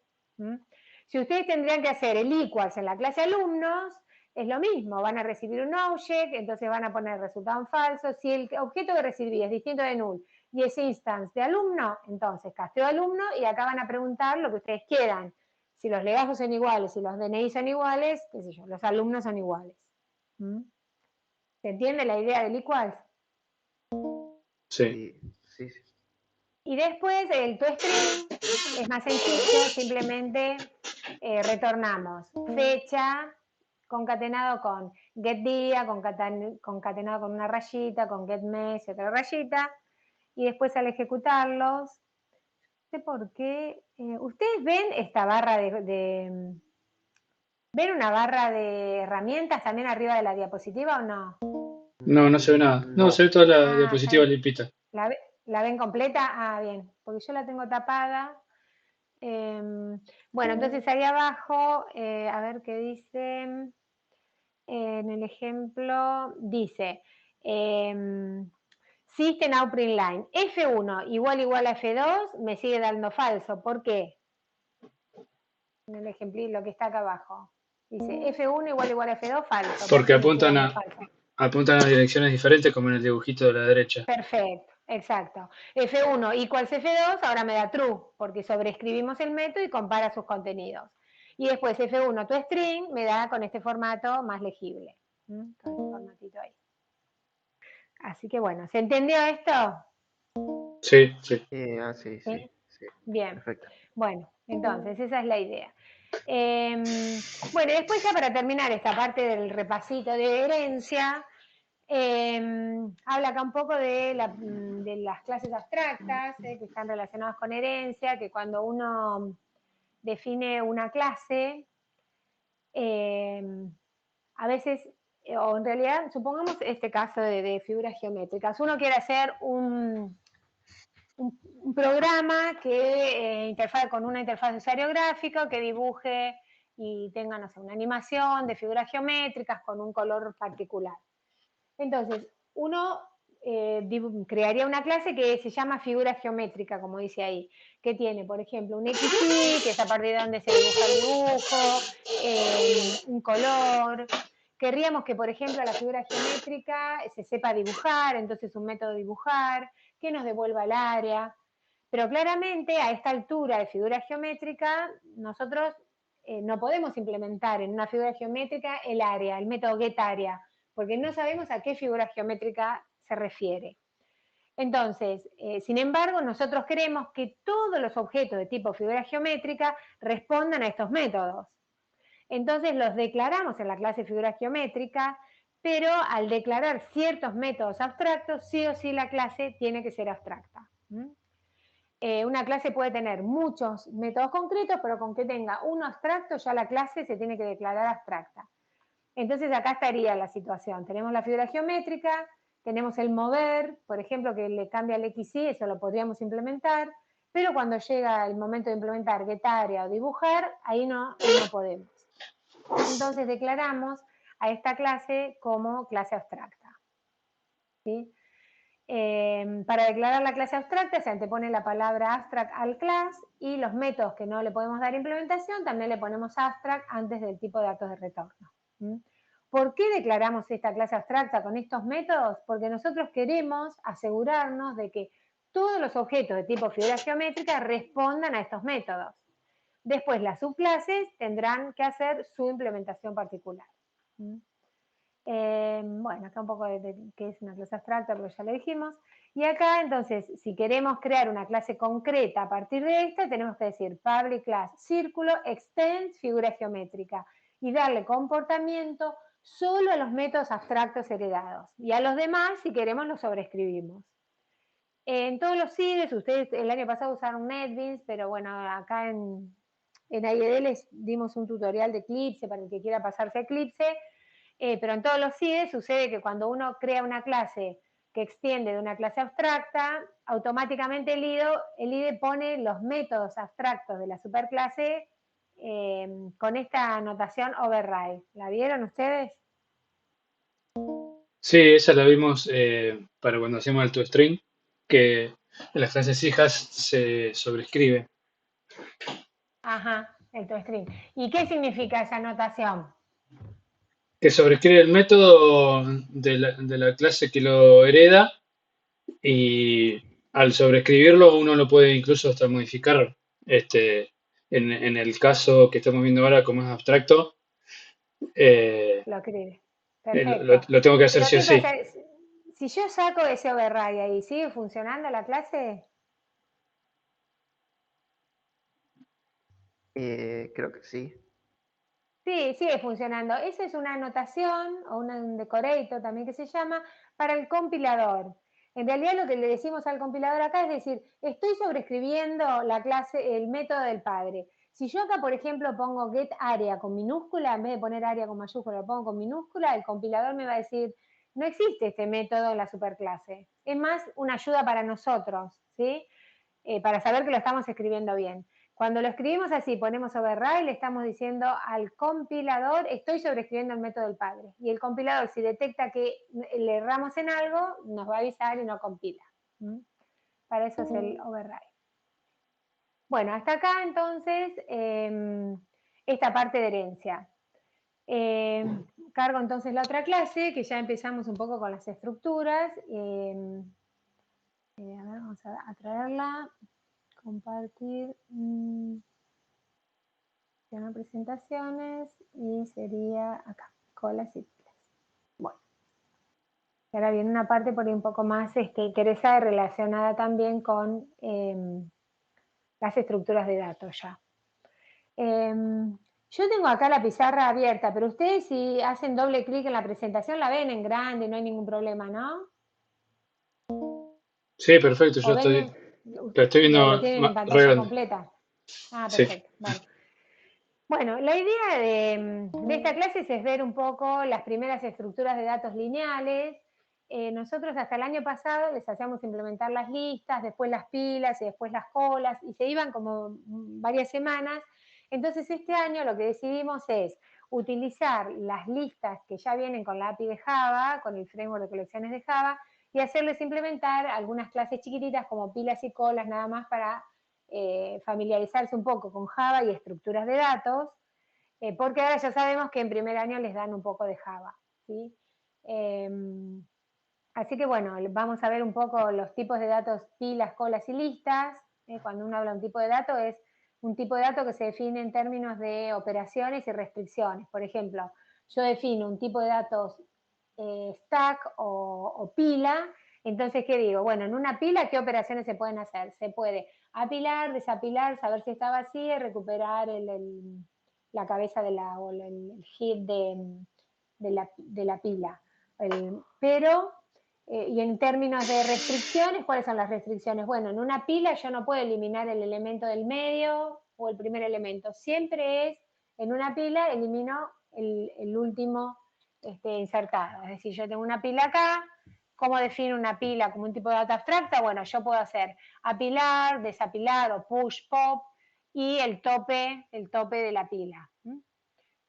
Si ustedes tendrían que hacer el equals en la clase alumnos, es lo mismo, van a recibir un object, entonces van a poner resultado en falso. Si el objeto que recibí es distinto de null y es instance de alumno, entonces castreo alumno y acá van a preguntar lo que ustedes quieran. Si los legajos son iguales, si los DNI son iguales, qué sé yo, los alumnos son iguales. ¿Se entiende la idea del equals? Sí. Sí. Y después el toString es más sencillo, simplemente retornamos fecha concatenado con getDía, concatenado con una rayita, con getMes y otra rayita, y después al ejecutarlos, no sé por qué, ¿ustedes ven esta barra ven una barra de herramientas también arriba de la diapositiva o no? No, no se ve nada. No, se ve toda la diapositiva limpita. ¿La ven completa? Ah, bien, porque yo la tengo tapada. Bueno, entonces ahí abajo, a ver qué dice, en el ejemplo, dice, System out print line, F1 igual a F2, me sigue dando falso. ¿Por qué? En el ejemplo, lo que está acá abajo. Dice F1 igual a F2, falso. Porque ¿Por qué me sigue dando falso? apuntan a direcciones diferentes, como en el dibujito de la derecha. Perfecto, exacto. F1 equals F2, ahora me da true, porque sobreescribimos el método y compara sus contenidos. Y después F1 toString me da con este formato más legible. Con este formatito ahí. Así que bueno, ¿se entendió esto? Sí. Sí. Bien. Perfecto. Bueno, entonces esa es la idea. Bueno, después ya para terminar esta parte del repasito de herencia, habla acá un poco de las clases abstractas que están relacionadas con herencia, que cuando uno define una clase, a veces, o en realidad, supongamos este caso de figuras geométricas, uno quiere hacer un programa que con una interfaz de usuario gráfico que dibuje y tenga, no sé, una animación de figuras geométricas con un color particular. Entonces, uno crearía una clase que se llama figura geométrica, como dice ahí, que tiene, por ejemplo, un XY, que es a partir de donde se dibuja el dibujo, un color. Querríamos que, por ejemplo, la figura geométrica se sepa dibujar, entonces un método de dibujar, que nos devuelva el área. Pero claramente, a esta altura de figura geométrica, nosotros no podemos implementar en una figura geométrica el área, el método getArea, porque no sabemos a qué figura geométrica se refiere. Entonces, sin embargo, nosotros queremos que todos los objetos de tipo figura geométrica respondan a estos métodos. Entonces los declaramos en la clase figura geométrica, pero al declarar ciertos métodos abstractos, sí o sí la clase tiene que ser abstracta. Una clase puede tener muchos métodos concretos, pero con que tenga uno abstracto, ya la clase se tiene que declarar abstracta. Entonces acá estaría la situación. Tenemos la figura geométrica, tenemos el mover, por ejemplo, que le cambia el XY, eso lo podríamos implementar, pero cuando llega el momento de implementar getArea o dibujar, ahí no podemos. Entonces declaramos a esta clase como clase abstracta. ¿Sí? Para declarar la clase abstracta se antepone la palabra abstract al class y los métodos que no le podemos dar implementación también le ponemos abstract antes del tipo de datos de retorno. ¿Por qué declaramos esta clase abstracta con estos métodos? Porque nosotros queremos asegurarnos de que todos los objetos de tipo figura geométrica respondan a estos métodos. Después las subclases tendrán que hacer su implementación particular. Bueno, acá un poco de qué es una clase abstracta, pero ya lo dijimos. Y acá, entonces, si queremos crear una clase concreta a partir de esta, tenemos que decir public class círculo extends figura geométrica y darle comportamiento solo a los métodos abstractos heredados. Y a los demás, si queremos, los sobreescribimos. En todos los CIDES, ustedes el año pasado usaron NetBeans, pero bueno, acá en AID les dimos un tutorial de Eclipse para el que quiera pasarse a Eclipse. Pero en todos los CIDES sucede que cuando uno crea una clase que extiende de una clase abstracta, automáticamente el IDE pone los métodos abstractos de la superclase con esta notación override. ¿La vieron ustedes? Sí, esa la vimos para cuando hacemos el toString, que en las clases hijas se sobrescribe. Ajá, el toString. ¿Y qué significa esa notación? que sobrescribe el método de la clase que lo hereda y al sobreescribirlo uno lo puede incluso hasta modificar. En el caso que estamos viendo ahora, como es abstracto, eh, Lo escribe. lo, Perfecto. lo tengo que hacer Pero sí o ¿qué sí. pasa? Si yo saco ese override ahí, ¿sigue funcionando la clase? Creo que sí. Sí, sigue funcionando. Esa es una anotación o un decorator también que se llama para el compilador. En realidad lo que le decimos al compilador acá es decir, estoy sobreescribiendo la clase, el método del padre. Si yo acá, por ejemplo, pongo getArea con minúscula, en vez de poner area con mayúscula, lo pongo con minúscula, el compilador me va a decir, no existe este método en la superclase. Es más una ayuda para nosotros, ¿sí? Para saber que lo estamos escribiendo bien. Cuando lo escribimos así, ponemos override, le estamos diciendo al compilador, estoy sobreescribiendo el método del padre. Y el compilador, si detecta que le erramos en algo, nos va a avisar y no compila. Para eso es el override. Bueno, hasta acá entonces esta parte de herencia. Cargo entonces la otra clase, que ya empezamos un poco con las estructuras. A ver, vamos a traerla. Compartir. Presentaciones y sería acá, colas y pilas. Bueno, ahora viene una parte por ahí un poco más interesada y relacionada también con las estructuras de datos ya. Yo tengo acá la pizarra abierta, pero ustedes si hacen doble clic en la presentación la ven en grande, no hay ningún problema, ¿no? Sí, perfecto, O yo ven, la estoy lo viendo tienen en re pantalla grande. completa. Ah, Sí. perfecto, vale. Bueno, la idea de esta clase es ver un poco las primeras estructuras de datos lineales. Nosotros hasta el año pasado les hacíamos implementar las listas, después las pilas y después las colas, y se iban como varias semanas. Entonces este año lo que decidimos es utilizar las listas que ya vienen con la API de Java, con el framework de colecciones de Java, y hacerles implementar algunas clases chiquititas como pilas y colas, nada más para familiarizarse un poco con Java y estructuras de datos, porque ahora ya sabemos que en primer año les dan un poco de Java, ¿sí? Así que bueno, vamos a ver un poco los tipos de datos, pilas, colas y listas. Cuando uno habla de un tipo de dato, es un tipo de dato que se define en términos de operaciones y restricciones. Por ejemplo, yo defino un tipo de datos stack o pila. Entonces, ¿qué digo? Bueno, en una pila, ¿qué operaciones se pueden hacer? Se puede apilar, desapilar, saber si está vacía, recuperar la cabeza o el head de la pila. Pero, y en términos de restricciones, ¿cuáles son las restricciones? Bueno, en una pila yo no puedo eliminar el elemento del medio o el primer elemento. Siempre es, en una pila, elimino el último insertado. Es decir, yo tengo una pila acá. ¿Cómo defino una pila como un tipo de data abstracta? Bueno, yo puedo hacer apilar, desapilar o push, pop y el tope de la pila.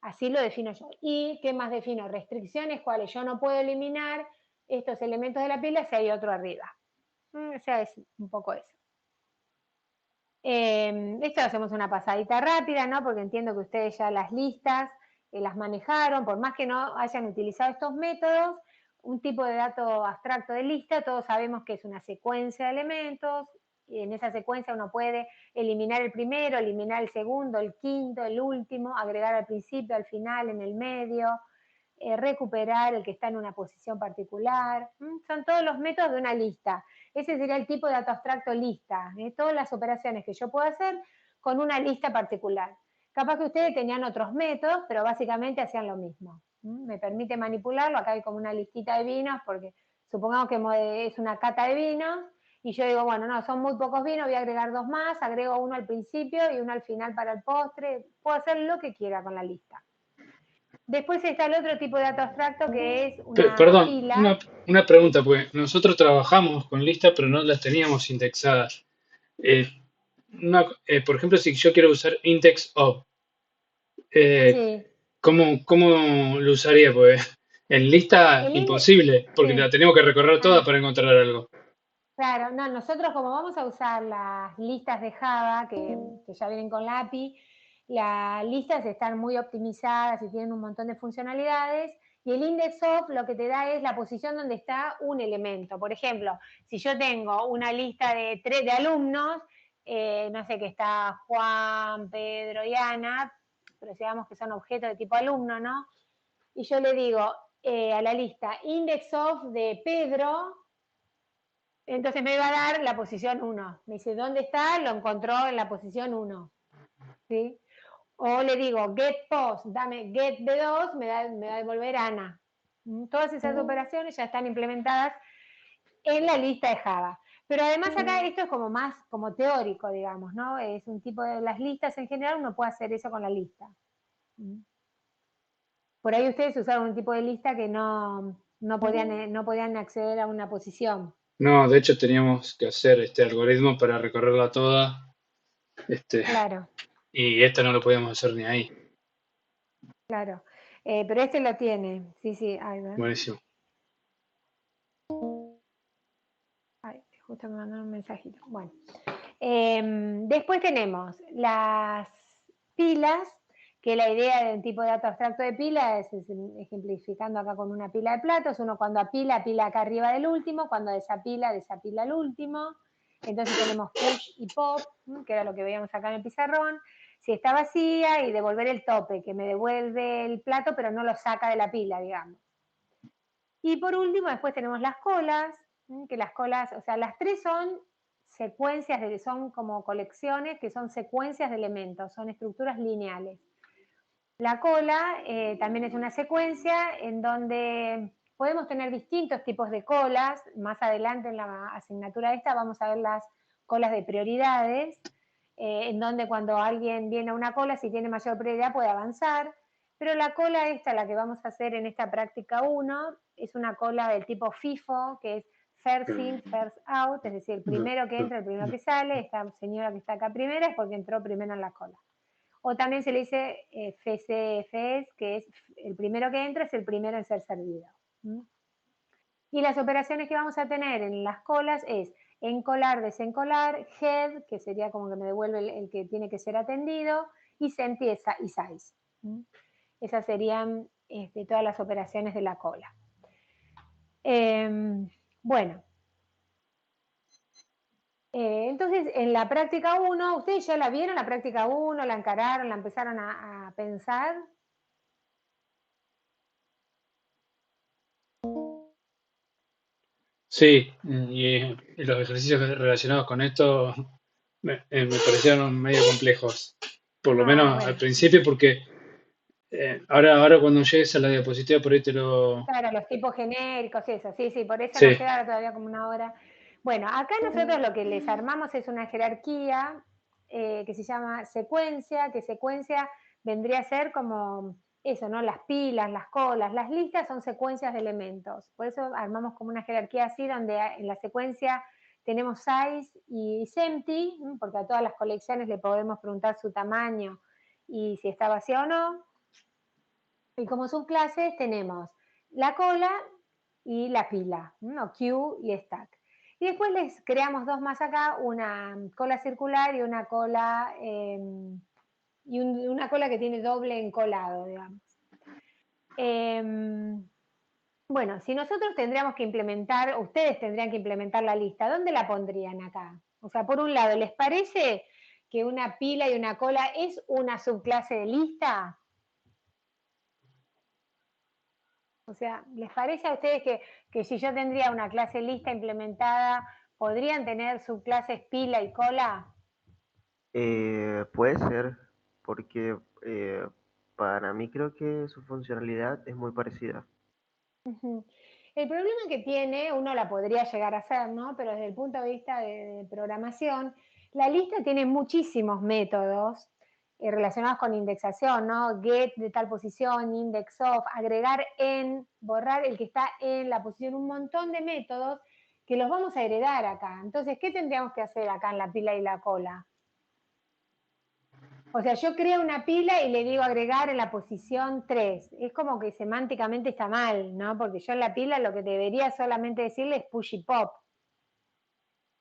Así lo defino yo. ¿Y qué más defino? Restricciones, cuáles yo no puedo eliminar estos elementos de la pila si hay otro arriba. O sea, es un poco eso. Esto hacemos una pasadita rápida, ¿no? Porque entiendo que ustedes ya las listas las manejaron, por más que no hayan utilizado estos métodos, un tipo de dato abstracto de lista, todos sabemos que es una secuencia de elementos, y en esa secuencia uno puede eliminar el primero, eliminar el segundo, el quinto, el último, agregar al principio, al final, en el medio, recuperar el que está en una posición particular. Son todos los métodos de una lista. Ese sería el tipo de dato abstracto lista, todas las operaciones que yo puedo hacer con una lista particular. Capaz que ustedes tenían otros métodos, pero básicamente hacían lo mismo. Me permite manipularlo, acá hay como una listita de vinos, porque supongamos que es una cata de vinos, y yo digo, bueno, no, son muy pocos vinos, voy a agregar 2 más, agrego uno al principio y uno al final para el postre, puedo hacer lo que quiera con la lista. Después está el otro tipo de dato abstracto que es una Perdón, pila. una pregunta, pues nosotros trabajamos con listas, pero no las teníamos indexadas. Eh, por ejemplo, si yo quiero usar index of, eh, Sí, ¿cómo lo usaría? Pues en lista el índice, imposible, porque la sí. tenemos que recorrer toda Ah, para encontrar algo. claro, no, nosotros como vamos a usar las listas de Java que ya vienen con la API, las listas están muy optimizadas y tienen un montón de funcionalidades Y el index of lo que te da es la posición donde está un elemento. Por ejemplo, si yo tengo una lista de 3 de alumnos, no sé, que está Juan, Pedro y Ana, pero digamos que son objetos de tipo alumno, ¿no? Y yo le digo a la lista index of de Pedro, entonces me va a dar la posición 1. Me dice, ¿dónde está? Lo encontró en la posición 1. ¿Sí? O le digo, get post, dame get B2, me va a devolver Ana. Todas esas operaciones ya están implementadas en la lista de Java. Pero además acá esto es como más como teórico, digamos, ¿no? Es un tipo de las listas en general, uno puede hacer eso con la lista. Por ahí ustedes usaron un tipo de lista que no podían acceder a una posición. No, de hecho teníamos que hacer este algoritmo para recorrerla toda, Claro, y esto no lo podíamos hacer ni ahí. claro. Pero este lo tiene. Sí, ahí va. Buenísimo. Ay, justo me mandaron un mensajito. Bueno. Después tenemos las pilas, que la idea del tipo de dato abstracto de pila es ejemplificando acá con una pila de platos. Uno cuando apila acá arriba del último, cuando desapila el último. Entonces tenemos push y pop, que era lo que veíamos acá en el pizarrón. Si está vacía, y devolver el tope, que me devuelve el plato, pero no lo saca de la pila, digamos. Y por último, después tenemos las colas, que las colas, o sea, las tres son secuencias, son como colecciones, que son secuencias de elementos, son estructuras lineales. La cola también es una secuencia en donde podemos tener distintos tipos de colas. Más adelante en la asignatura esta vamos a ver las colas de prioridades, en donde cuando alguien viene a una cola, si tiene mayor prioridad puede avanzar. Pero la cola esta, la que vamos a hacer en esta práctica 1, es una cola del tipo FIFO, que es first in, first out, es decir, el primero que entra, el primero que sale. Esta señora que está acá primera es porque entró primero en la cola. O también se le dice FCFS, que es el primero que entra es el primero en ser servido. Y las operaciones que vamos a tener en las colas es encolar, desencolar, head, que sería como que me devuelve el que tiene que ser atendido, y sempty y size. Esas serían todas las operaciones de la cola. Bueno. Entonces, en la práctica 1, ¿ustedes ya la vieron, la práctica 1, la encararon, la empezaron a pensar? Sí, y los ejercicios relacionados con esto me parecieron medio complejos, por lo menos al Bueno. principio, porque ahora cuando llegues a la diapositiva por ahí te lo... Claro, los tipos genéricos y eso, sí, por eso nos Sí, queda todavía como una hora. Bueno, acá nosotros lo que les armamos es una jerarquía que se llama secuencia, que secuencia vendría a ser como eso, ¿no? Las pilas, las colas, las listas son secuencias de elementos. Por eso armamos como una jerarquía así, donde en la secuencia tenemos size y empty, porque a todas las colecciones le podemos preguntar su tamaño y si está vacía o no. Y como subclases tenemos la cola y la pila, ¿no? Queue y stack. Y después les creamos dos más acá, una cola circular y una cola una cola que tiene doble encolado, digamos. Bueno, si nosotros tendríamos que implementar, ustedes tendrían que implementar la lista, ¿dónde la pondrían acá? O sea, por un lado, ¿les parece que una pila y una cola es una subclase de lista? O sea, ¿les parece a ustedes que si yo tendría una clase lista implementada, podrían tener subclases pila y cola? Puede ser, porque para mí creo que su funcionalidad es muy parecida. El problema que tiene, uno la podría llegar a hacer, ¿no? Pero desde el punto de vista de programación, la lista tiene muchísimos métodos relacionados con indexación, ¿no? Get de tal posición, index of, agregar en, borrar el que está en la posición, un montón de métodos que los vamos a heredar acá. Entonces, ¿qué tendríamos que hacer acá en la pila y la cola? O sea, yo creo una pila y le digo agregar en la posición 3. Es como que semánticamente está mal, ¿no? Porque yo en la pila lo que debería solamente decirle es push y pop.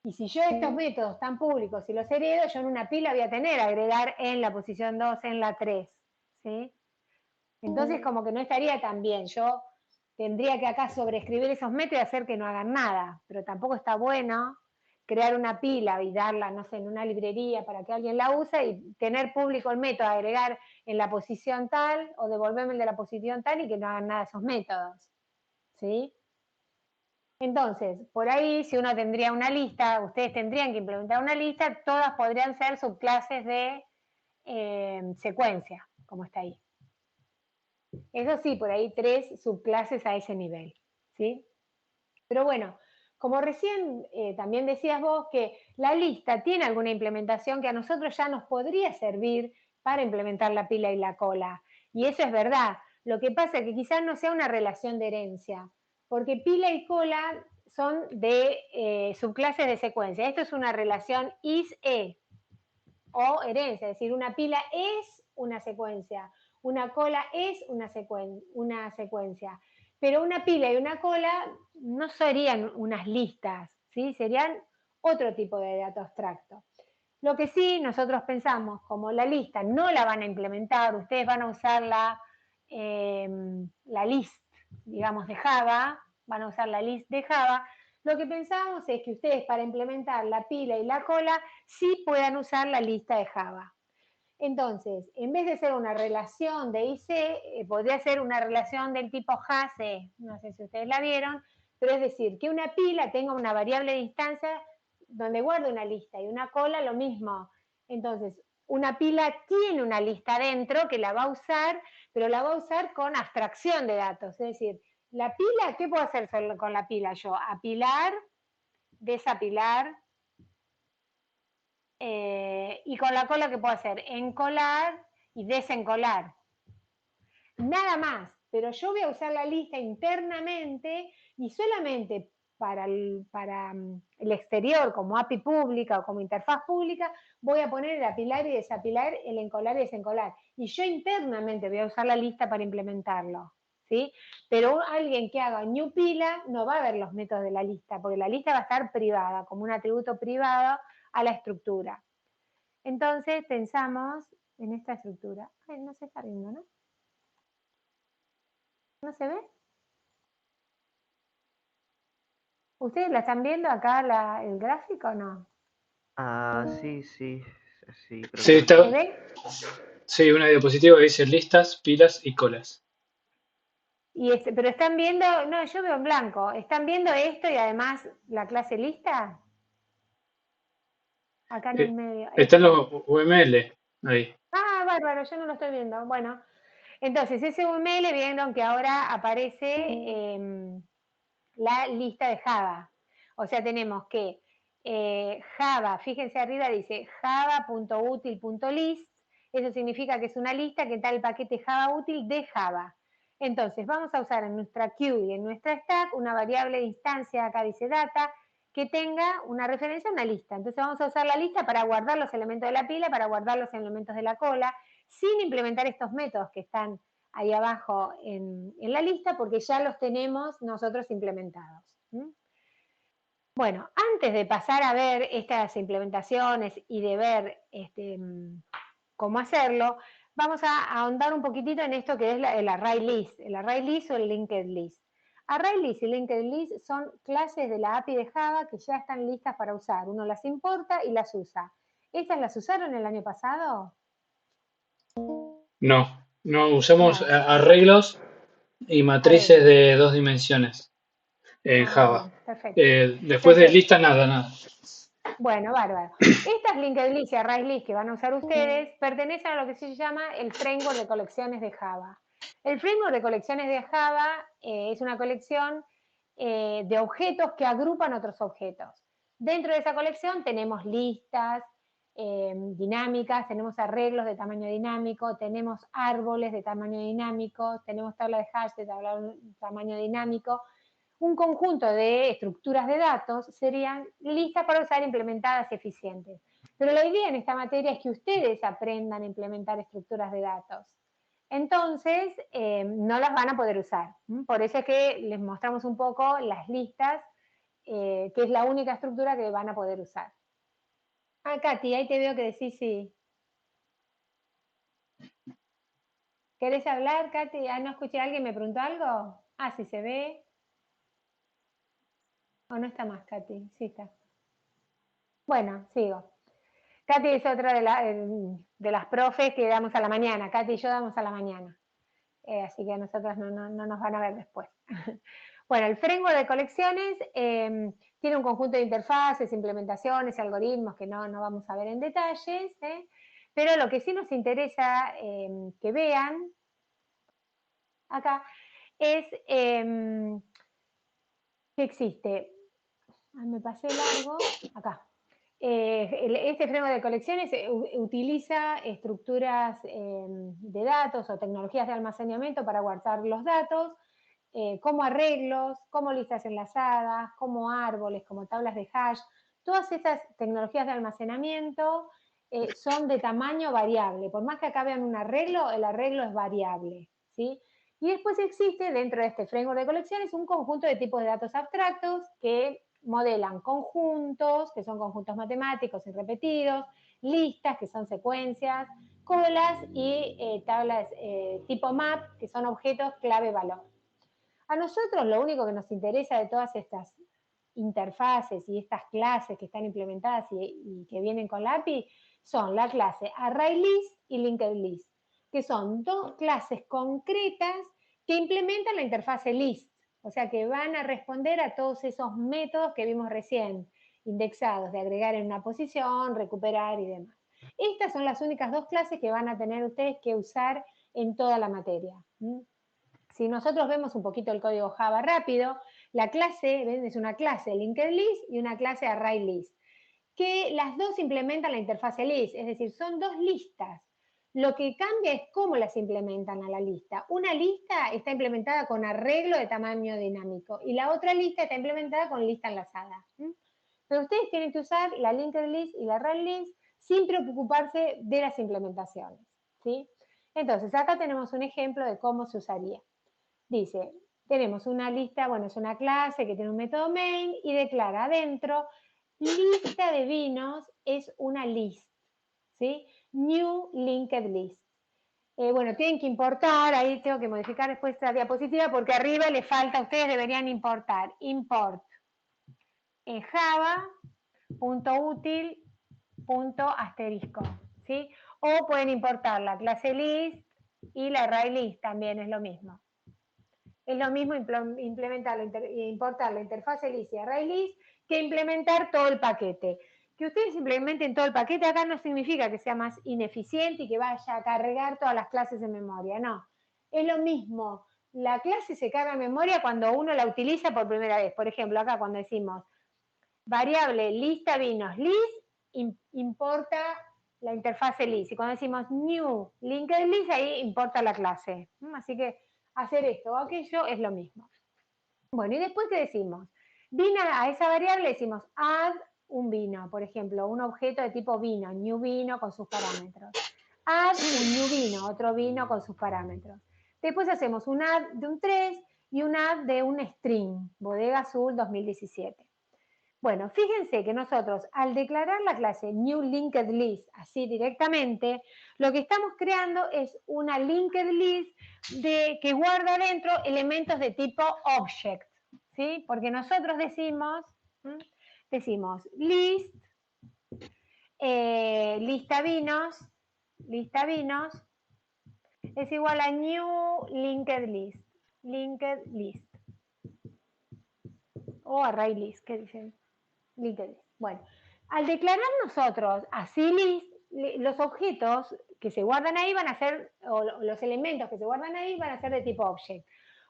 Y si yo estos métodos están públicos y los heredo, yo en una pila voy a tener agregar en la posición 2, en la 3. ¿Sí? Entonces como que no estaría tan bien. Yo tendría que acá sobreescribir esos métodos y hacer que no hagan nada, pero tampoco está bueno crear una pila y darla, no sé, en una librería para que alguien la use y tener público el método, agregar en la posición tal o devolverme el de la posición tal y que no hagan nada esos métodos, ¿sí? Entonces, por ahí, si uno tendría una lista, ustedes tendrían que implementar una lista, todas podrían ser subclases de secuencia, como está ahí. Eso sí, por ahí 3 subclases a ese nivel, ¿sí? Pero bueno, como recién también decías vos, que la lista tiene alguna implementación que a nosotros ya nos podría servir para implementar la pila y la cola. Y eso es verdad. Lo que pasa es que quizás no sea una relación de herencia, porque pila y cola son de subclases de secuencia. Esto es una relación is-e o herencia, es decir, una pila es una secuencia, una cola es una secuencia, pero una pila y una cola no serían unas listas, ¿sí? Serían otro tipo de dato abstracto. Lo que sí nosotros pensamos, como la lista no la van a implementar, ustedes van a usar la list, digamos, de Java, van a usar la list de Java, lo que pensamos es que ustedes para implementar la pila y la cola sí puedan usar la lista de Java. Entonces, en vez de ser una relación de IC, podría ser una relación del tipo JACE, no sé si ustedes la vieron, pero es decir, que una pila tenga una variable de instancia donde guarde una lista y una cola lo mismo. Entonces, una pila tiene una lista dentro que la va a usar, pero la va a usar con abstracción de datos. Es decir, la pila, ¿qué puedo hacer con la pila yo? Apilar, desapilar, y con la cola, ¿qué puedo hacer? Encolar y desencolar. Nada más, pero yo voy a usar la lista internamente y solamente para el exterior, como API pública o como interfaz pública, voy a poner el apilar y desapilar, el encolar y desencolar. Y yo internamente voy a usar la lista para implementarlo, ¿sí? Pero alguien que haga new pila no va a ver los métodos de la lista, porque la lista va a estar privada, como un atributo privado a la estructura. Entonces pensamos en esta estructura. Ay, no se está viendo, ¿no? ¿No se ve? ¿Ustedes la están viendo acá el gráfico o no? Sí, sí, sí, creo Sí, que ¿Se sí. ve? sí, una diapositiva que dice listas, pilas y colas. Pero están viendo, no, yo veo en blanco. ¿Están viendo esto y además la clase lista? Acá en el medio. Están Esto. los UML ahí. Ah, bárbaro, yo no lo estoy viendo. Bueno, entonces ese UML vieron que ahora aparece la lista de Java. O sea, tenemos que Java, fíjense arriba dice java.util.list, eso significa que es una lista que está el paquete Java útil de Java. Entonces, vamos a usar en nuestra queue y en nuestra stack una variable de instancia, acá dice data, que tenga una referencia a una lista. Entonces vamos a usar la lista para guardar los elementos de la pila, para guardar los elementos de la cola, sin implementar estos métodos que están ahí abajo en la lista, porque ya los tenemos nosotros implementados. Bueno, antes de pasar a ver estas implementaciones y de ver cómo hacerlo, vamos a ahondar un poquitito en esto que es el array list o el linked list. Array list y linked list son clases de la API de Java que ya están listas para usar. Uno las importa y las usa. ¿Estas las usaron el año pasado? No usamos No, arreglos y matrices arreglos. de 2 dimensiones en Java. Bien, perfecto. Después de Perfecto. lista, nada. Bueno, bárbaro. Estas linked list y array list que van a usar ustedes pertenecen a lo que se llama el framework de colecciones de Java. El framework de colecciones de Java es una colección de objetos que agrupan otros objetos. Dentro de esa colección tenemos listas dinámicas, tenemos arreglos de tamaño dinámico, tenemos árboles de tamaño dinámico, tenemos tabla de hash de tamaño dinámico. Un conjunto de estructuras de datos serían listas para usar implementadas y eficientes. Pero la idea en esta materia es que ustedes aprendan a implementar estructuras de datos. Entonces, no las van a poder usar. Por eso es que les mostramos un poco las listas, que es la única estructura que van a poder usar. Ah, Katy, ahí te veo que decís sí. ¿Querés hablar, Katy? Ah, no escuché, ¿alguien me preguntó algo? Ah, sí se ve. ¿O no está más, Katy? Sí está. Bueno, sigo. Katy es otra de las profes que damos a la mañana. Katy y yo damos a la mañana. Así que a nosotros no nos van a ver después. Bueno, el framework de colecciones tiene un conjunto de interfaces, implementaciones, algoritmos que no vamos a ver en detalles, pero lo que sí nos interesa que vean acá es que existe. Me pasé largo, acá. Este framework de colecciones utiliza estructuras de datos o tecnologías de almacenamiento para guardar los datos, como arreglos, como listas enlazadas, como árboles, como tablas de hash. Todas estas tecnologías de almacenamiento son de tamaño variable. Por más que acá vean un arreglo, el arreglo es variable, ¿sí? Y después existe dentro de este framework de colecciones un conjunto de tipos de datos abstractos que modelan conjuntos, que son conjuntos matemáticos irrepetidos, listas, que son secuencias, colas y tablas tipo map, que son objetos clave-valor. A nosotros lo único que nos interesa de todas estas interfaces y estas clases que están implementadas y que vienen con la API son la clase ArrayList y LinkedList, que son dos clases concretas que implementan la interfase list, o sea que van a responder a todos esos métodos que vimos recién, indexados, de agregar en una posición, recuperar y demás. Estas son las únicas dos clases que van a tener ustedes que usar en toda la materia. Si nosotros vemos un poquito el código Java rápido, la clase, ¿ven? Es una clase LinkedList y una clase ArrayList, que las dos implementan la interfase list, es decir, son dos listas. Lo que cambia es cómo las implementan a la lista. Una lista está implementada con arreglo de tamaño dinámico y la otra lista está implementada con lista enlazada. Pero ustedes tienen que usar la LinkedList y la ArrayList sin preocuparse de las implementaciones, ¿sí? Entonces, acá tenemos un ejemplo de cómo se usaría. Dice, tenemos una lista, bueno, es una clase que tiene un método main y declara adentro, lista de vinos es una list, ¿sí? New linked list. Bueno, tienen que importar, ahí tengo que modificar después esta diapositiva porque arriba le falta, ustedes deberían importar, import en java.util.asterisco, ¿sí? O pueden importar la clase list y la array list, también es lo mismo. Es lo mismo importar la interfase list y array list que implementar todo el paquete. Que ustedes implementen todo el paquete acá no significa que sea más ineficiente y que vaya a cargar todas las clases en memoria, no. Es lo mismo. La clase se carga en memoria cuando uno la utiliza por primera vez. Por ejemplo, acá cuando decimos variable lista vinos list, importa la interfase list. Y cuando decimos new linked list, ahí importa la clase. Así que hacer esto o aquello es lo mismo. Bueno, y después, ¿qué decimos? A esa variable decimos add un vino, por ejemplo, un objeto de tipo vino, new vino con sus parámetros. Add un new vino, otro vino con sus parámetros. Después hacemos un add de un 3 y un add de un string, bodega azul 2017. Bueno, fíjense que nosotros al declarar la clase new linked list así directamente, lo que estamos creando es una linked list que guarda dentro elementos de tipo object, ¿sí? Porque nosotros decimos list, lista vinos es igual a new linked list o array list, ¿qué dicen? Linked list. Bueno, al declarar nosotros así list, los objetos que se guardan ahí van a ser, o los elementos que se guardan ahí van a ser de tipo object.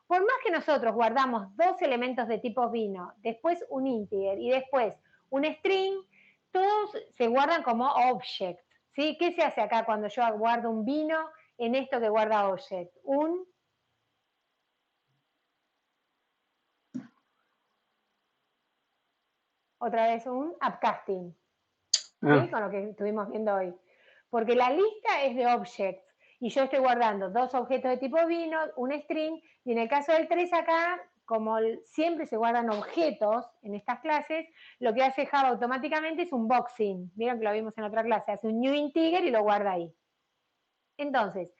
Por más que nosotros guardamos dos elementos de tipo vino, después un integer y después un string, todos se guardan como object, ¿sí? ¿Qué se hace acá cuando yo guardo un vino en esto que guarda object? Otra vez un upcasting, ¿sí? Con lo que estuvimos viendo hoy. Porque la lista es de objects y yo estoy guardando dos objetos de tipo vino, un string, y en el caso del 3 acá, como siempre se guardan objetos en estas clases, lo que hace Java automáticamente es un boxing. Vieron que lo vimos en otra clase, hace un new integer y lo guarda ahí. Entonces,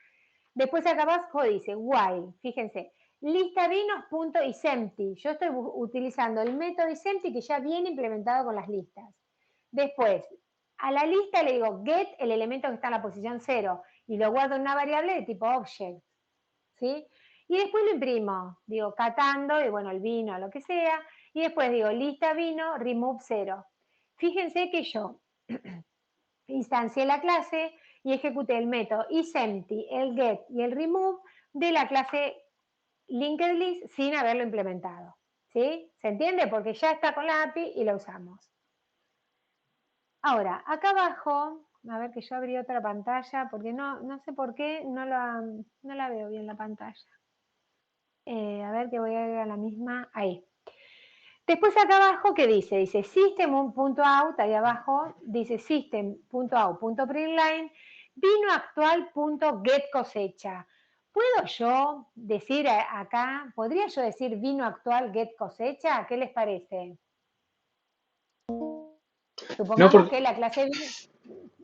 después acá abajo dice while, fíjense, lista vinos punto isempty. Yo estoy utilizando el método isempty que ya viene implementado con las listas. Después, a la lista le digo get el elemento que está en la posición 0 y lo guardo en una variable de tipo object, ¿sí? Y después lo imprimo, digo catando, y bueno, el vino, lo que sea, y después digo lista vino, remove 0. Fíjense que yo instancié la clase y ejecuté el método isempty, el get y el remove de la clase linked list sin haberlo implementado, ¿sí? ¿Se entiende? Porque ya está con la API y la usamos. Ahora, acá abajo, a ver que yo abrí otra pantalla, porque no sé por qué no la veo bien la pantalla. A ver que voy a ir a la misma, ahí. Después acá abajo, ¿qué dice? Dice system.out, ahí abajo, dice system.out.println, vino actual.getCosecha. ¿Puedo yo decir acá, podría yo decir vino actual get cosecha? ¿Qué les parece? Supongamos que la clase vino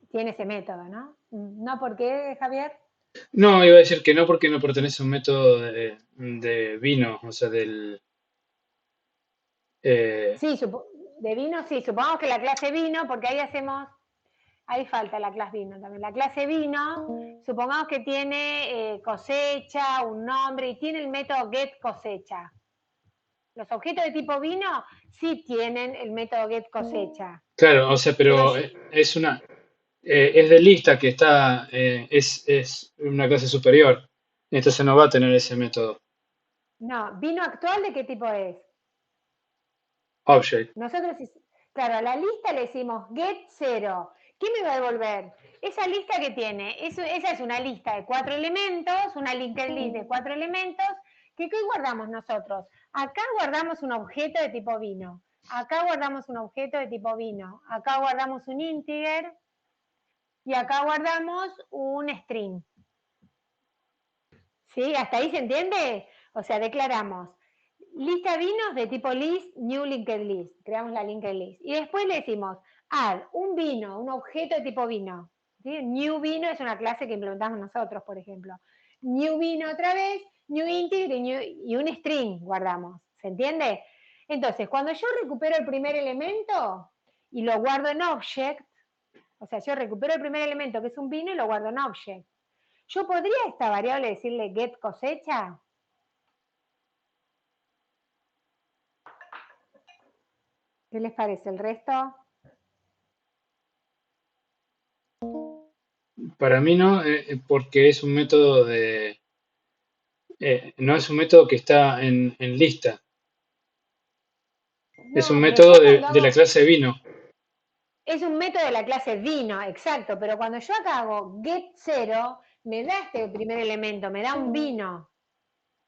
tiene ese método, ¿no? ¿No por qué, Javier? No, iba a decir que no porque no pertenece a un método de vino, o sea, del... Sí, de vino, sí, supongamos que la clase vino, porque ahí hacemos, ahí falta la clase vino también. La clase vino, supongamos que tiene cosecha, un nombre y tiene el método get cosecha. Los objetos de tipo vino sí tienen el método get cosecha. Claro, o sea, pero es una... es de lista que está... es una clase superior. Entonces no va a tener ese método. No, vino actual, ¿de qué tipo es? Object. Nosotros, claro, a la lista le decimos get 0. ¿Qué me va a devolver? Esa lista que tiene, esa es una lista de 4 elementos, una linked list de 4 elementos, ¿qué guardamos nosotros? Acá guardamos un objeto de tipo vino, acá guardamos un objeto de tipo vino, acá guardamos un integer y acá guardamos un string. ¿Sí? ¿Hasta ahí se entiende? O sea, declaramos lista vinos de tipo list, new linked list. Creamos la linked list. Y después le decimos add un vino, un objeto de tipo vino. ¿Sí? New vino es una clase que implementamos nosotros, por ejemplo. New vino otra vez, new integer y un string guardamos. ¿Se entiende? Entonces, cuando yo recupero el primer elemento y lo guardo en object, o sea, yo recupero el primer elemento que es un vino y lo guardo en object. ¿Yo podría a esta variable decirle get cosecha? ¿Qué les parece el resto? Para mí no, porque es un método de... no es un método que está en lista. Es un No, pero método yo cuando de la hago... clase vino. Es un método de la clase vino, exacto, pero cuando yo acá hago get 0, me da este primer elemento, me da un vino.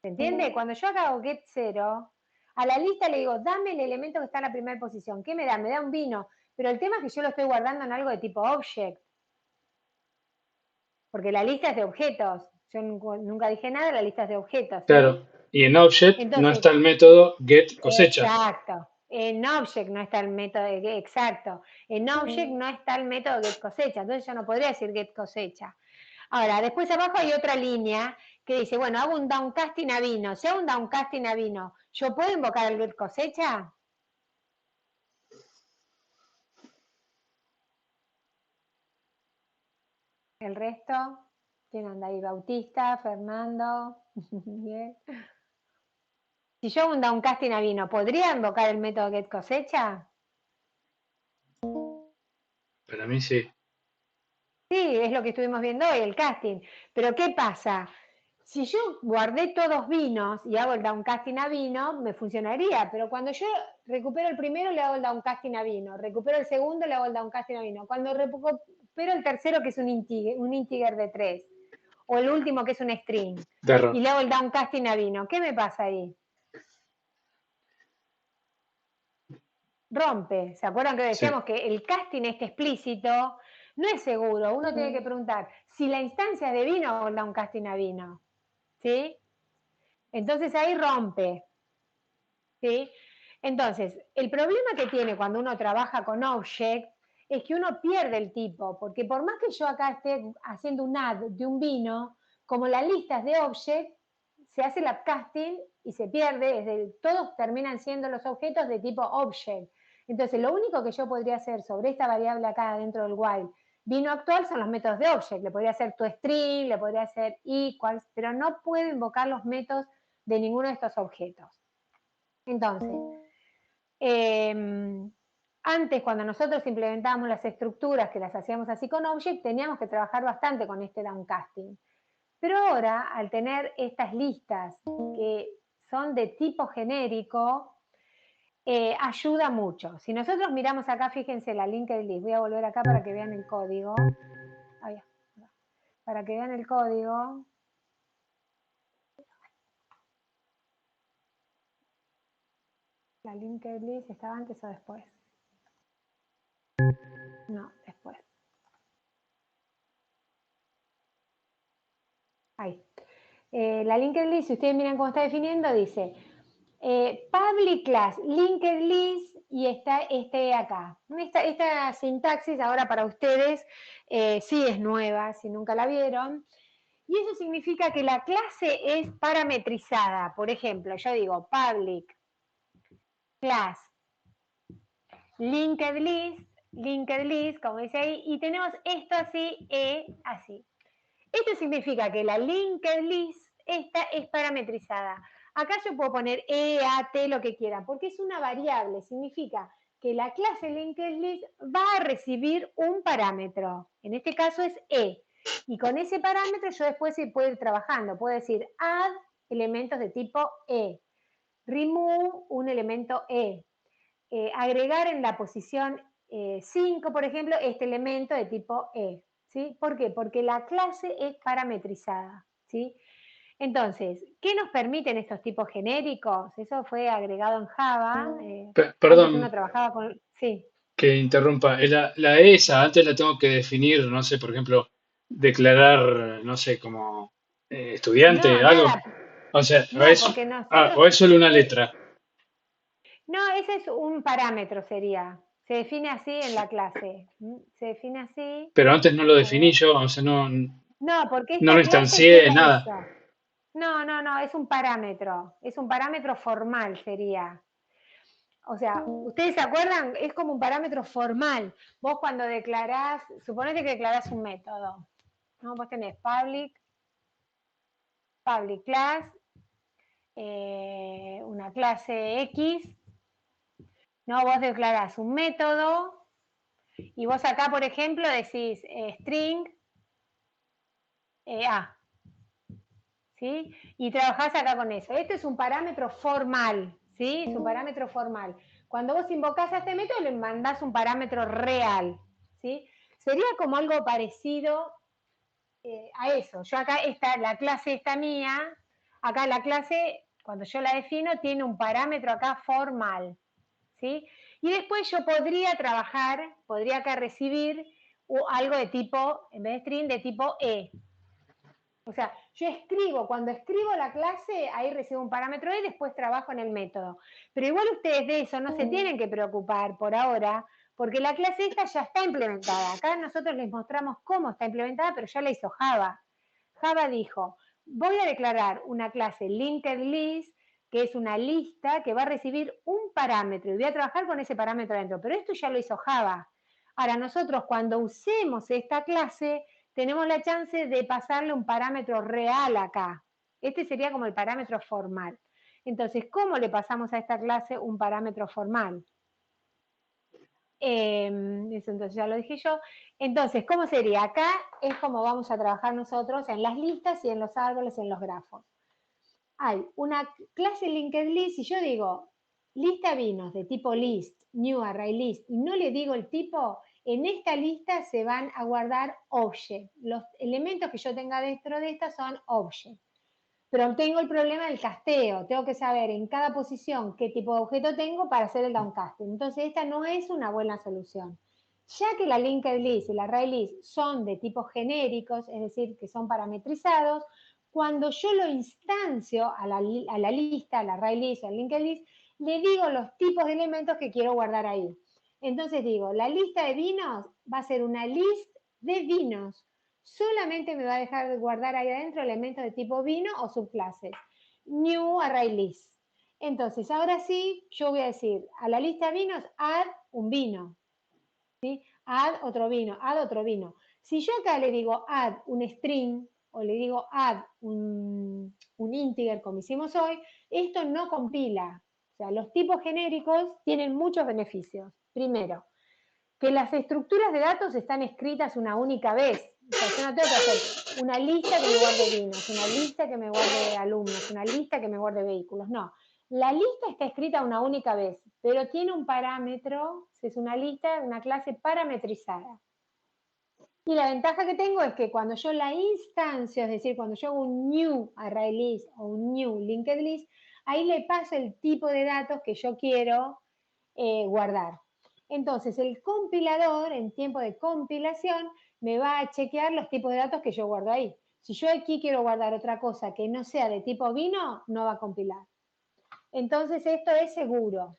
¿Se entiende? Cuando yo acá hago get 0, a la lista le digo, dame el elemento que está en la primera posición. ¿Qué me da? Me da un vino. Pero el tema es que yo lo estoy guardando en algo de tipo object. Porque la lista es de objetos. Yo nunca dije nada, la lista es de objetos. ¿Sí? Claro. Y en object no Entonces, está el método get cosecha. exacto. En object no está el método de exacto. En object no está el método get cosecha. Entonces yo no podría decir get cosecha. Ahora, después abajo hay otra línea que dice, bueno, hago un downcasting a vino. Si hago un downcasting a vino, ¿yo puedo invocar el get cosecha? ¿El resto? ¿Quién anda ahí? Bautista, Fernando. Bien. Si yo hago un downcasting a vino, ¿podría invocar el método get cosecha? Para mí sí. Sí, es lo que estuvimos viendo hoy, el casting. Pero ¿qué pasa? Si yo guardé todos vinos y hago el downcasting a vino, me funcionaría. Pero cuando yo recupero el primero, le hago el downcasting a vino. Recupero el segundo, le hago el downcasting a vino. Cuando recupero el tercero, que es un integer de 3, o el último, que es un string, De error. y le hago el downcasting a vino, ¿qué me pasa ahí? Rompe. ¿Se acuerdan que decíamos que el casting este explícito no es seguro? Uno tiene que preguntar si la instancia es de vino o da un casting a vino. ¿Sí? Entonces ahí rompe. ¿Sí? Entonces, el problema que tiene cuando uno trabaja con object es que uno pierde el tipo, porque por más que yo acá esté haciendo un add de un vino, como la lista es de object, se hace el upcasting y se pierde, todos terminan siendo los objetos de tipo object. Entonces, lo único que yo podría hacer sobre esta variable acá dentro del while vino actual son los métodos de object. Le podría hacer toString, le podría hacer equals, pero no puedo invocar los métodos de ninguno de estos objetos. Entonces, antes, cuando nosotros implementábamos las estructuras, que las hacíamos así con object, teníamos que trabajar bastante con este downcasting. Pero ahora, al tener estas listas que son de tipo genérico, ayuda mucho. Si nosotros miramos acá, fíjense la linked list, voy a volver acá para que vean el código. Para que vean el código. ¿La linked list estaba antes o después? No, después. Ahí. La linked list, si ustedes miran cómo está definiendo, dice public class, linked list, y está acá. Esta sintaxis ahora para ustedes sí es nueva, si nunca la vieron. Y eso significa que la clase es parametrizada. Por ejemplo, yo digo public class linked list, como dice ahí, y tenemos esto así, así. Esto significa que la linked list, esta es parametrizada. Acá yo puedo poner A, T, lo que quiera, porque es una variable, significa que la clase linked list va a recibir un parámetro, en este caso es y con ese parámetro yo después se puedo ir trabajando, puedo decir add elementos de tipo remove un elemento agregar en la posición 5, por ejemplo, este elemento de tipo ¿sí? ¿Por qué? Porque la clase es parametrizada, ¿sí? Entonces, ¿qué nos permiten estos tipos genéricos? Eso fue agregado en Java. Antes Perdón uno trabajaba con... Sí. que interrumpa. La esa, antes la tengo que definir, no sé, por ejemplo, declarar, no sé, como estudiante, No, algo. nada. O sea, No, porque nosotros... o es solo una letra. No, ese es un parámetro, sería. Se define así en la clase. Se define así. Pero antes no lo definí yo, o sea, no No, porque lo esta clase, ¿qué instancié, la nada. hizo? No, es un parámetro formal sería. O sea, ¿ustedes se acuerdan? Es como un parámetro formal. Vos cuando declarás, suponete que declarás un método, ¿no? Vos tenés public class, una clase X, ¿no? Vos declarás un método y vos acá, por ejemplo, decís string A, ¿sí? Y trabajás acá con eso. Esto es un parámetro formal, ¿sí? Es un parámetro formal. Cuando vos invocás a este método, le mandás un parámetro real, ¿sí? Sería como algo parecido a eso. Yo acá, la clase esta mía, acá la clase, cuando yo la defino, tiene un parámetro acá formal, ¿sí? Y después yo podría trabajar, podría acá recibir algo de tipo, en vez de string, de tipo O sea, yo cuando escribo la clase, ahí recibo un parámetro y después trabajo en el método. Pero igual ustedes de eso no se tienen que preocupar por ahora, porque la clase esta ya está implementada. Acá nosotros les mostramos cómo está implementada, pero ya la hizo Java. Java dijo, voy a declarar una clase linked list, que es una lista que va a recibir un parámetro, y voy a trabajar con ese parámetro adentro. Pero esto ya lo hizo Java. Ahora nosotros cuando usemos esta clase, tenemos la chance de pasarle un parámetro real acá. Este sería como el parámetro formal. Entonces, ¿cómo le pasamos a esta clase un parámetro formal? Eso entonces ya lo dije yo. Entonces, ¿cómo sería? Acá es como vamos a trabajar nosotros en las listas y en los árboles, en los grafos. Hay una clase linked list, y yo digo lista vinos de tipo list, new array list, y no le digo el tipo, en esta lista se van a guardar object. Los elementos que yo tenga dentro de esta son object. Pero tengo el problema del casteo. Tengo que saber en cada posición qué tipo de objeto tengo para hacer el downcasting. Entonces, esta no es una buena solución. Ya que la linked list y la array list son de tipos genéricos, es decir, que son parametrizados, cuando yo lo instancio a la lista, a la array list o al linked list, le digo los tipos de elementos que quiero guardar ahí. Entonces digo, la lista de vinos va a ser una list de vinos. Solamente me va a dejar de guardar ahí adentro elementos de tipo vino o subclases. new array list. Entonces, ahora sí, yo voy a decir a la lista de vinos, add un vino. ¿Sí? Add otro vino, add otro vino. Si yo acá le digo add un string o le digo add un integer como hicimos hoy, esto no compila. O sea, los tipos genéricos tienen muchos beneficios. Primero, que las estructuras de datos están escritas una única vez. O sea, yo no tengo que hacer una lista que me guarde vinos, una lista que me guarde alumnos, una lista que me guarde vehículos. No, la lista está escrita una única vez, pero tiene un parámetro, es una lista, una clase parametrizada. Y la ventaja que tengo es que cuando yo la instancio, es decir, cuando yo hago un new array list o un new linked list, ahí le paso el tipo de datos que yo quiero guardar. Entonces, el compilador, en tiempo de compilación, me va a chequear los tipos de datos que yo guardo ahí. Si yo aquí quiero guardar otra cosa que no sea de tipo vino, no va a compilar. Entonces, esto es seguro,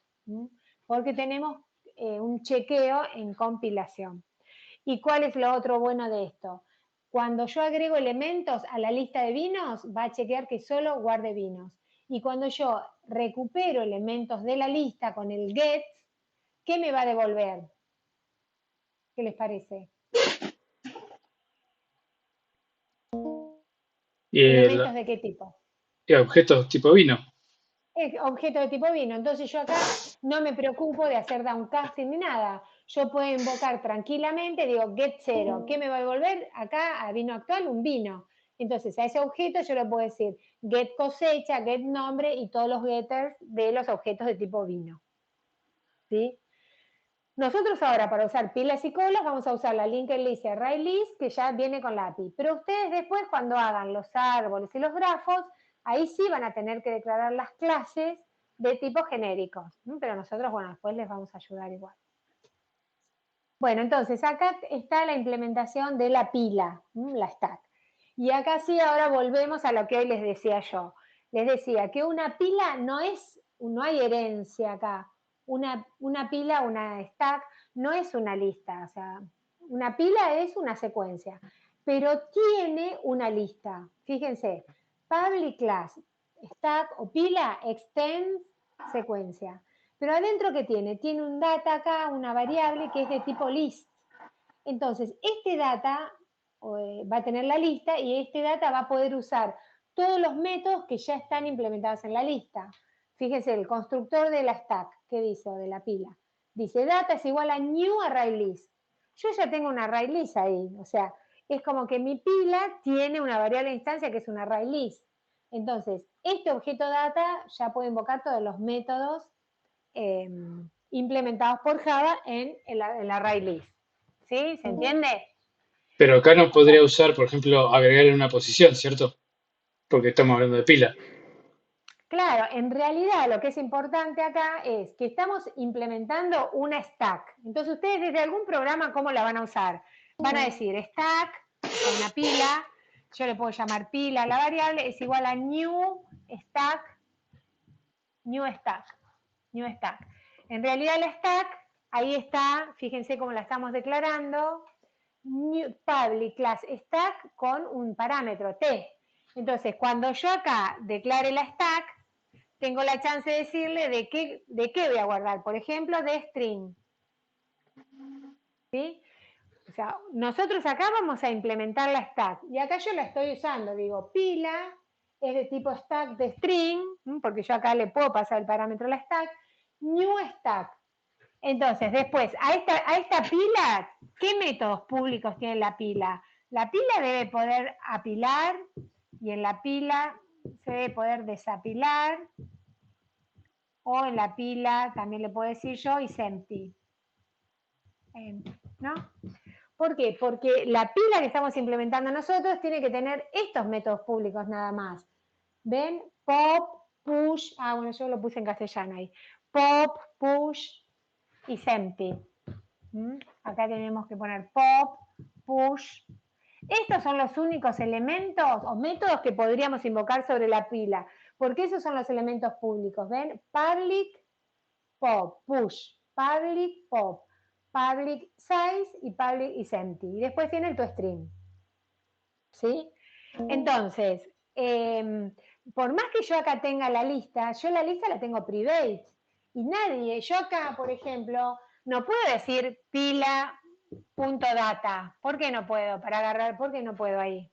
porque tenemos un chequeo en compilación. ¿Y cuál es lo otro bueno de esto? Cuando yo agrego elementos a la lista de vinos, va a chequear que solo guarde vinos. Y cuando yo recupero elementos de la lista con el get, ¿qué me va a devolver? ¿Qué les parece? ¿Elementos de qué tipo? Objetos tipo vino. Objeto de tipo vino. Entonces yo acá no me preocupo de hacer downcasting ni nada. Yo puedo invocar tranquilamente, digo get 0. ¿Qué me va a devolver? Acá a vino actual un vino. Entonces a ese objeto yo le puedo decir get cosecha, get nombre y todos los getters de los objetos de tipo vino. ¿Sí? Nosotros ahora para usar pilas y colas vamos a usar la linked list y array list que ya viene con la API. Pero ustedes después cuando hagan los árboles y los grafos, ahí sí van a tener que declarar las clases de tipo genéricos. Pero nosotros, bueno, después les vamos a ayudar igual. Bueno, entonces acá está la implementación de la pila, la stack. Y acá sí ahora volvemos a lo que hoy les decía yo. Les decía que una pila no hay herencia acá. Una pila, una stack, no es una lista. O sea, una pila es una secuencia, pero tiene una lista. Fíjense, public class, stack o pila, extends, secuencia. Pero adentro, ¿qué tiene? Tiene un data acá, una variable que es de tipo list. Entonces, este data va a tener la lista y este data va a poder usar todos los métodos que ya están implementados en la lista. Fíjense, el constructor de la stack, ¿qué dice? O de la pila. Dice, data es igual a new array list. Yo ya tengo una array list ahí. O sea, es como que mi pila tiene una variable de instancia que es una array list. Entonces, este objeto data ya puede invocar todos los métodos implementados por Java en el array list. ¿Sí? ¿Se entiende? Pero acá no podría usar, por ejemplo, agregar en una posición, ¿cierto? Porque estamos hablando de pila. Claro, en realidad lo que es importante acá es que estamos implementando una stack. Entonces ustedes desde algún programa, ¿cómo la van a usar? Van a decir stack, o una pila, yo le puedo llamar pila a la variable, es igual a new stack. En realidad la stack, ahí está, fíjense cómo la estamos declarando, new public class stack con un parámetro t. Entonces, cuando yo acá declare la stack, tengo la chance de decirle de qué voy a guardar. Por ejemplo, de string. ¿Sí? O sea, nosotros acá vamos a implementar la stack. Y acá yo la estoy usando. Digo, pila es de tipo stack de string, porque yo acá le puedo pasar el parámetro a la stack. New stack. Entonces, después, a esta pila, ¿qué métodos públicos tiene la pila? La pila debe poder apilar y en la pila se debe poder desapilar, o en la pila también le puedo decir yo is empty. ¿No? ¿Por qué? Porque la pila que estamos implementando nosotros tiene que tener estos métodos públicos nada más. ¿Ven? Pop, push, bueno, yo lo puse en castellano ahí. Pop, push y empty. Acá tenemos que poner pop, push. Estos son los únicos elementos o métodos que podríamos invocar sobre la pila, porque esos son los elementos públicos. ¿Ven? Public, pop, push, public, pop, public size y public is empty. Y después tiene el toString. ¿Sí? Entonces, por más que yo acá tenga la lista, yo la lista la tengo private. Y nadie, yo acá, por ejemplo, no puedo decir pila.data. ¿Por qué no puedo? Para agarrar, ¿por qué no puedo ahí?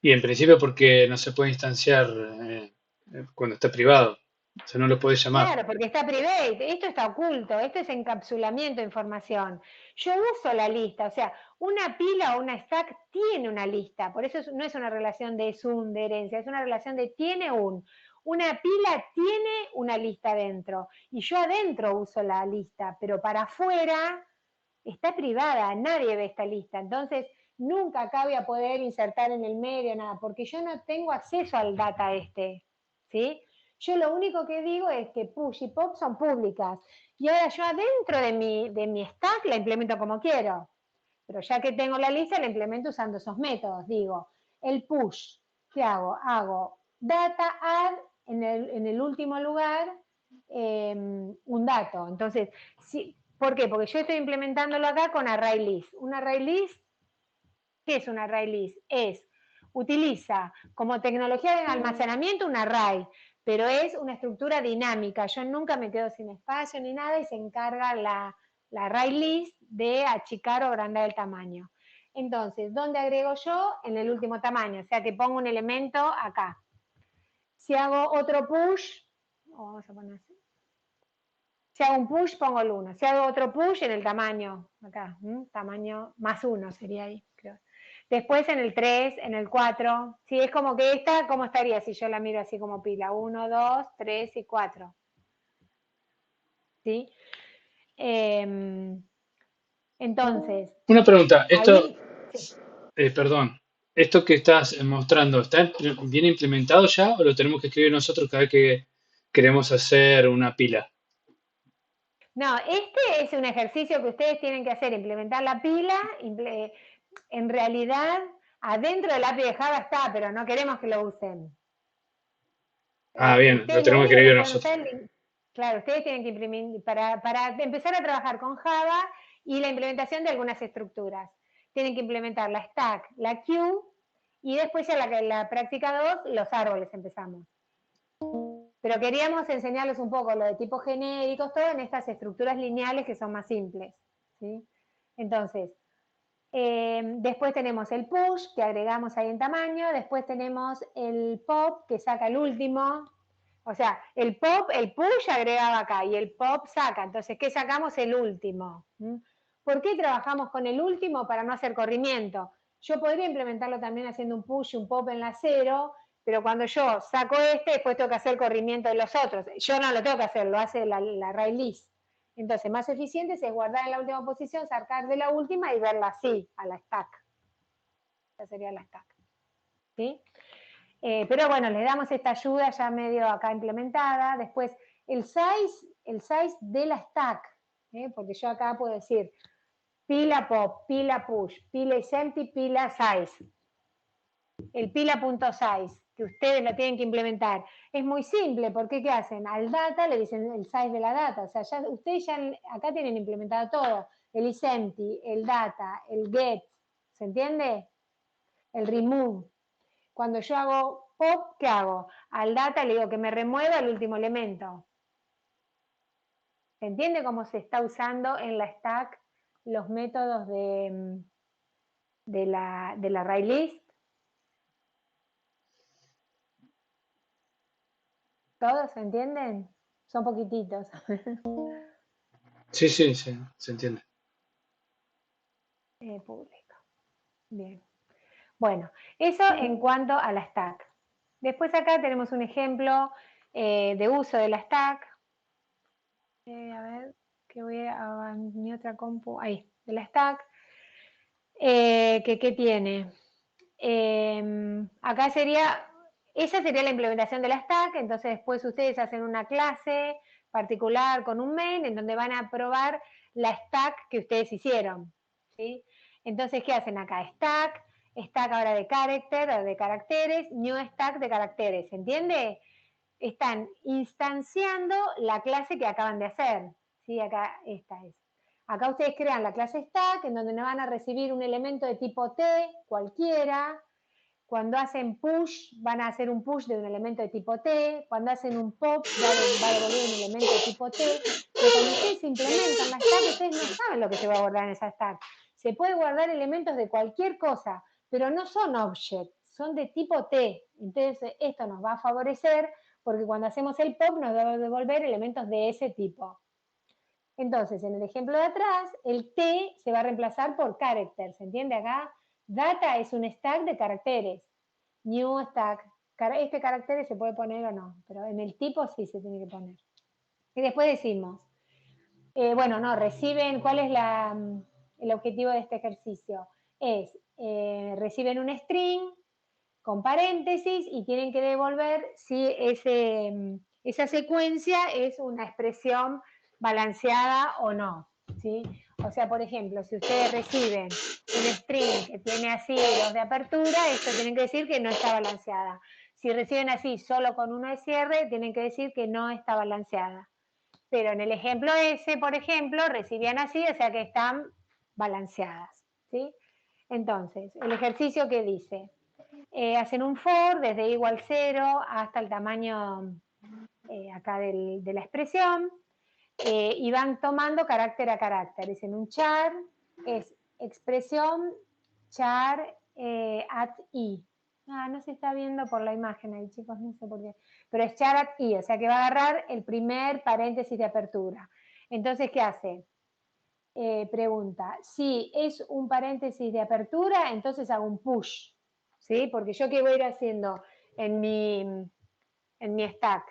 Y en principio porque no se puede instanciar cuando está privado. O sea, no lo puedes llamar. Claro, porque está private, esto está oculto, esto es encapsulamiento de información. Yo uso la lista, o sea, una pila o una stack tiene una lista, por eso no es una relación de sum, de herencia, es una relación de tiene un. Una pila tiene una lista dentro, y yo adentro uso la lista, pero para afuera está privada, nadie ve esta lista, entonces nunca acá voy a poder insertar en el medio nada, porque yo no tengo acceso al data ¿sí? Yo lo único que digo es que push y pop son públicas. Y ahora yo adentro de mi stack la implemento como quiero. Pero ya que tengo la lista, la implemento usando esos métodos. Digo, el push, ¿qué hago? Hago data add en el último lugar un dato. Entonces, ¿por qué? Porque yo estoy implementándolo acá con array list. Un array list, ¿qué es un array list? Utiliza como tecnología de almacenamiento un array, pero es una estructura dinámica. Yo nunca me quedo sin espacio ni nada y se encarga la array list de achicar o agrandar el tamaño. Entonces, ¿dónde agrego yo? En el último tamaño, o sea que pongo un elemento acá. Si hago otro push, vamos a poner así. Si hago un push, pongo el 1. Si hago otro push, en el tamaño, acá, tamaño más 1 sería ahí, creo. Después en el 3, en el 4. Sí, es como que esta, ¿cómo estaría si yo la miro así como pila? 1, 2, 3 y 4. ¿Sí? Entonces. Una pregunta, Ahí, perdón, ¿esto que estás mostrando está bien implementado ya o lo tenemos que escribir nosotros cada vez que queremos hacer una pila? no, este es un ejercicio que ustedes tienen que hacer, implementar la pila. En realidad, adentro del API de Java está, pero no queremos que lo usen. Ah, bien, lo Ustedes lo tenemos que único que escribir pueden nosotros. usar, claro, ustedes tienen que imprimir, para empezar a trabajar con Java y la implementación de algunas estructuras. Tienen que implementar la stack, la queue, y después ya la práctica 2, los árboles empezamos. Pero queríamos enseñarles un poco lo de tipos genéricos, todo en estas estructuras lineales que son más simples. ¿Sí? Entonces, después tenemos el push, que agregamos ahí en tamaño. Después tenemos el pop, que saca el último. O sea, el push agregaba acá y el pop saca. Entonces, ¿qué sacamos? El último. ¿Por qué trabajamos con el último? Para no hacer corrimiento. Yo podría implementarlo también haciendo un push y un pop en la 0, pero cuando yo saco después tengo que hacer corrimiento de los otros. Yo no lo tengo que hacer, lo hace la array list. Entonces, más eficiente es guardar en la última posición, sacar de la última y verla así, a la stack. Esa sería la stack. ¿Sí? Pero bueno, le damos esta ayuda ya medio acá implementada. Después, el size de la stack, porque yo acá puedo decir pila pop, pila push, pila is empty, pila size. El pila.size, que ustedes lo tienen que implementar. Es muy simple, porque ¿qué hacen? Al data le dicen el size de la data. O sea, ustedes ya acá tienen implementado todo. El isempty, el data, el get, ¿se entiende? El remove. Cuando yo hago pop, ¿qué hago? Al data le digo que me remueva el último elemento. ¿Se entiende cómo se está usando en la stack los métodos de la array list? ¿Todos se entienden? Son poquititos. Sí, sí, sí, se entiende. Público. Bien. Bueno, eso en cuanto a la stack. Después acá tenemos un ejemplo de uso de la stack. A ver, que voy a mi otra compu. Ahí, de la stack. ¿Qué tiene? Acá esa sería la implementación de la stack. Entonces después ustedes hacen una clase particular con un main en donde van a probar la stack que ustedes hicieron. ¿Sí? Entonces, ¿qué hacen acá? Stack ahora de character o de caracteres, new stack de caracteres, ¿se entiende? Están instanciando la clase que acaban de hacer, ¿sí? Acá esta es. Acá ustedes crean la clase stack, en donde nos van a recibir un elemento de tipo T, cualquiera. Cuando hacen push, van a hacer un push de un elemento de tipo T. Cuando hacen un pop, va a devolver un elemento de tipo T. Pero cuando ustedes implementan la stack, ustedes no saben lo que se va a guardar en esa stack. Se puede guardar elementos de cualquier cosa, pero no son objects, son de tipo T. Entonces, esto nos va a favorecer porque cuando hacemos el pop nos va a devolver elementos de ese tipo. Entonces, en el ejemplo de atrás, el T se va a reemplazar por character. ¿Se entiende acá? Data es un stack de caracteres. New stack. Este carácter se puede poner o no, pero en el tipo sí se tiene que poner. Y después decimos, bueno, no, reciben, ¿cuál es el objetivo de este ejercicio? Es, reciben un string con paréntesis y tienen que devolver si esa secuencia es una expresión balanceada o no, ¿sí? O sea, por ejemplo, si ustedes reciben un string que tiene así dos de apertura, esto tienen que decir que no está balanceada. Si reciben así solo con uno de cierre, tienen que decir que no está balanceada. Pero en el ejemplo ese, por ejemplo, recibían así, o sea que están balanceadas, ¿sí? Entonces, el ejercicio que dice, hacen un for desde igual 0 hasta el tamaño acá de la expresión, y van tomando carácter a carácter. Dicen un char es expresión char at i. No se está viendo por la imagen ahí, chicos, no sé por qué. Pero es char at i, o sea que va a agarrar el primer paréntesis de apertura. Entonces, ¿qué hace? Pregunta, si es un paréntesis de apertura, entonces hago un push, ¿sí? Porque yo qué voy a ir haciendo en mi stack.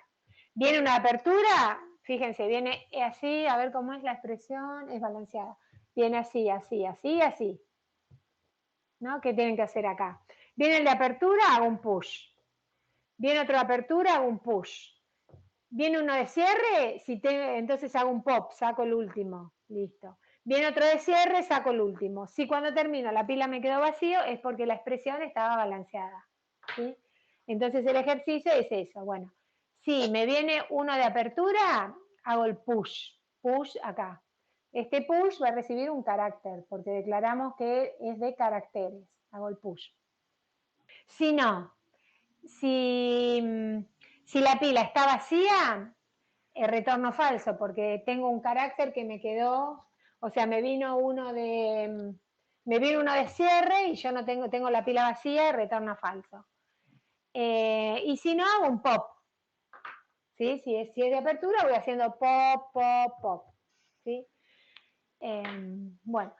Viene una apertura, fíjense, viene así, a ver cómo es la expresión, es balanceada. Viene así, así, así, así. ¿No? ¿Qué tienen que hacer acá? Viene el de apertura, hago un push. Viene otro de apertura, hago un push. Viene uno de cierre, entonces hago un pop, saco el último, listo. Viene otro de cierre, saco el último. Si cuando termino la pila me quedó vacío, es porque la expresión estaba balanceada, ¿sí? Entonces el ejercicio es eso, bueno. Si me viene uno de apertura, hago el push acá. Este push va a recibir un carácter, porque declaramos que es de caracteres, hago el push. Si no, si la pila está vacía, retorno falso, porque tengo un carácter que me quedó, o sea, me vino uno de cierre y yo no tengo la pila vacía y retorno falso. Y si no, hago un pop. ¿Sí? Si es de apertura, voy haciendo pop, pop, pop. ¿Sí? Bueno,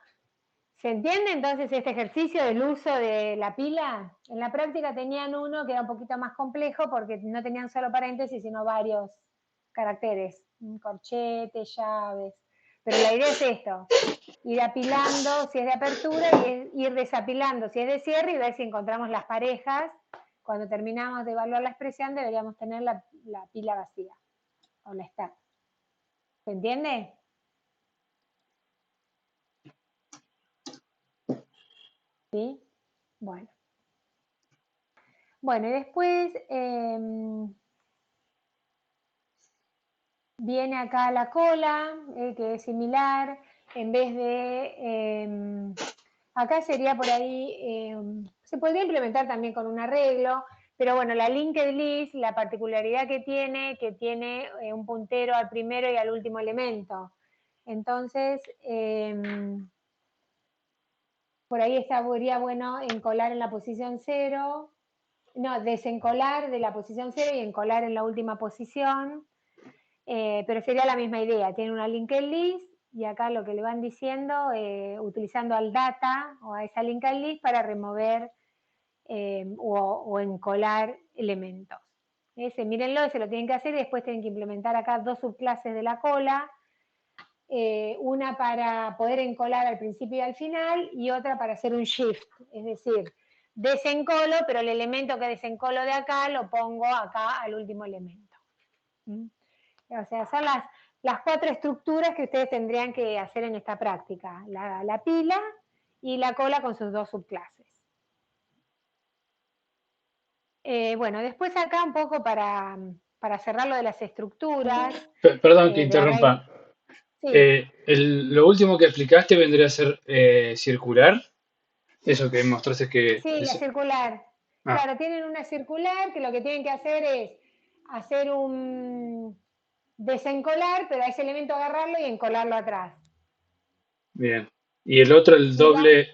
¿se entiende entonces este ejercicio del uso de la pila? En la práctica tenían uno que era un poquito más complejo porque no tenían solo paréntesis, sino varios caracteres, corchete, llaves. Pero la idea es esto, ir apilando si es de apertura y ir desapilando si es de cierre y ver si encontramos las parejas. Cuando terminamos de evaluar la expresión deberíamos tener la pila vacía o la stack. ¿Se entiende? ¿Sí? Bueno. Bueno, y después viene acá la cola, que es similar, en vez de, acá sería por ahí, se podría implementar también con un arreglo, pero bueno, la linked list, la particularidad que tiene un puntero al primero y al último elemento. Entonces, por ahí estaría bueno encolar en la posición 0, no, desencolar de la posición 0 y encolar en la última posición, pero sería la misma idea, tiene una linked list y acá lo que le van diciendo, utilizando al data o a esa linked list para remover o encolar elementos. Mírenlo, se lo tienen que hacer y después tienen que implementar acá dos subclases de la cola, una para poder encolar al principio y al final y otra para hacer un shift, es decir, desencolo, pero el elemento que desencolo de acá lo pongo acá al último elemento. O sea, son las 4 estructuras que ustedes tendrían que hacer en esta práctica, la pila y la cola con sus dos subclases. Bueno, después acá un poco para cerrar lo de las estructuras. Perdón que interrumpa. Sí, Lo último que explicaste vendría a ser circular. Eso que mostraste que sí, la es. circular. Ah, Claro, tienen una circular que lo que tienen que hacer es hacer un desencolar, pero a ese elemento agarrarlo y encolarlo atrás. bien. Y el otro, el Y la, doble.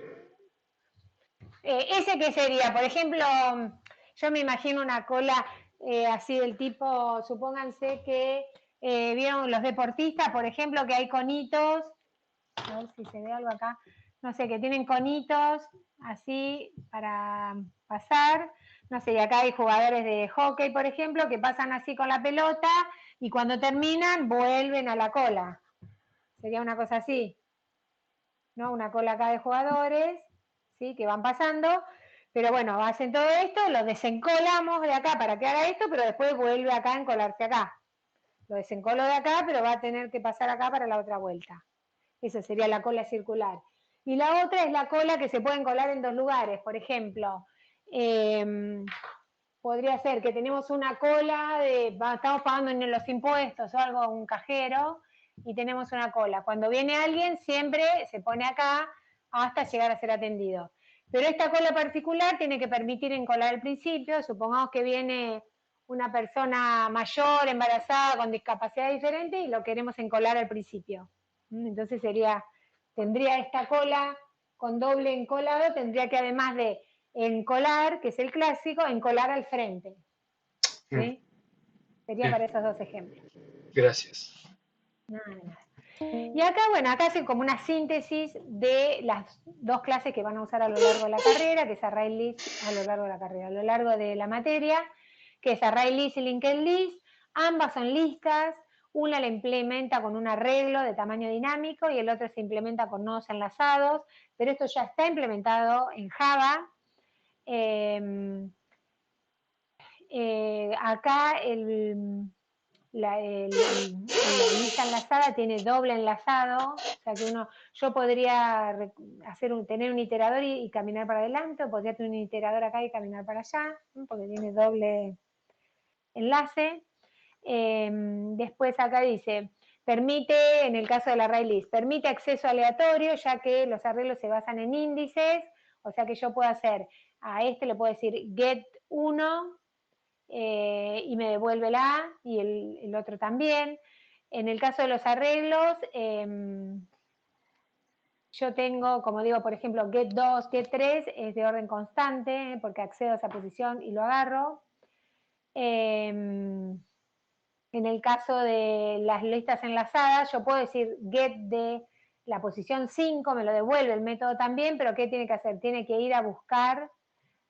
¿Ese qué sería? Por ejemplo, yo me imagino una cola así del tipo, supónganse que vieron los deportistas, por ejemplo, que hay conitos, a ver si se ve algo acá, no sé, que tienen conitos así para pasar, no sé, y acá hay jugadores de hockey, por ejemplo, que pasan así con la pelota y cuando terminan vuelven a la cola. Sería una cosa así, ¿no? Una cola acá de jugadores, ¿sí? Que van pasando, pero bueno, hacen todo esto, lo desencolamos de acá para que haga esto, pero después vuelve acá a encolarse acá. Lo desencolo de acá, pero va a tener que pasar acá para la otra vuelta. Esa sería la cola circular. Y la otra es la cola que se puede encolar en dos lugares. Por ejemplo, podría ser que tenemos una cola estamos pagando en los impuestos o algo, un cajero, y tenemos una cola. Cuando viene alguien, siempre se pone acá hasta llegar a ser atendido. Pero esta cola particular tiene que permitir encolar al principio. Supongamos que viene una persona mayor, embarazada, con discapacidad diferente y lo queremos encolar al principio. Entonces tendría esta cola con doble encolado, tendría que además de encolar, que es el clásico, encolar al frente. Mm, ¿Sí? Sería bien, para esos dos ejemplos. gracias. Nada. Y acá, bueno, acá hacen como una síntesis de las dos clases que van a usar a lo largo de la carrera, que es Array List a lo largo de la carrera, a lo largo de la materia, que es Array List y Linked List. Ambas son listas, una la implementa con un arreglo de tamaño dinámico y el otro se implementa con nodos enlazados, pero esto ya está implementado en Java. Acá la lista enlazada tiene doble enlazado, o sea que yo podría tener un iterador y caminar para adelante, o podría tener un iterador acá y caminar para allá, porque tiene doble enlace. Después acá dice, permite, en el caso de la array list, permite acceso aleatorio, ya que los arreglos se basan en índices, o sea que yo puedo hacer, a este le puedo decir get 1, y me devuelve la A y el otro también. En el caso de los arreglos, yo tengo, como digo, por ejemplo, get 2, get 3 es de orden constante, porque accedo a esa posición y lo agarro. En el caso de las listas enlazadas, yo puedo decir get de la posición 5, me lo devuelve el método también, pero ¿qué tiene que hacer? Tiene que ir a buscar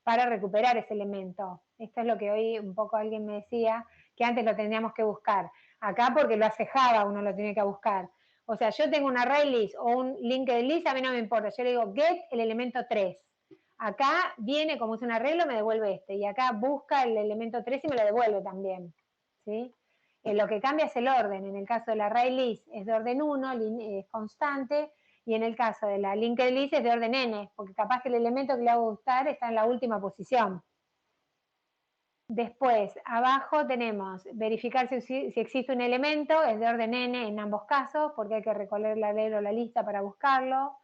para recuperar ese elemento. Esto es lo que hoy un poco alguien me decía, que antes lo tendríamos que buscar. Acá porque lo hace Java uno lo tiene que buscar. O sea, yo tengo un array list o un linked list, a mí no me importa. Yo le digo get el elemento 3. Acá viene como es un arreglo, me devuelve este. Y acá busca el elemento 3 y me lo devuelve también. ¿Sí? Lo que cambia es el orden. En el caso del array list es de orden 1, es constante, y en el caso de la linked list es de orden n, porque capaz que el elemento que le hago gustar está en la última posición. Después, abajo tenemos verificar si existe un elemento, es de orden n en ambos casos, porque hay que recorrer la ley o la lista para buscarlo.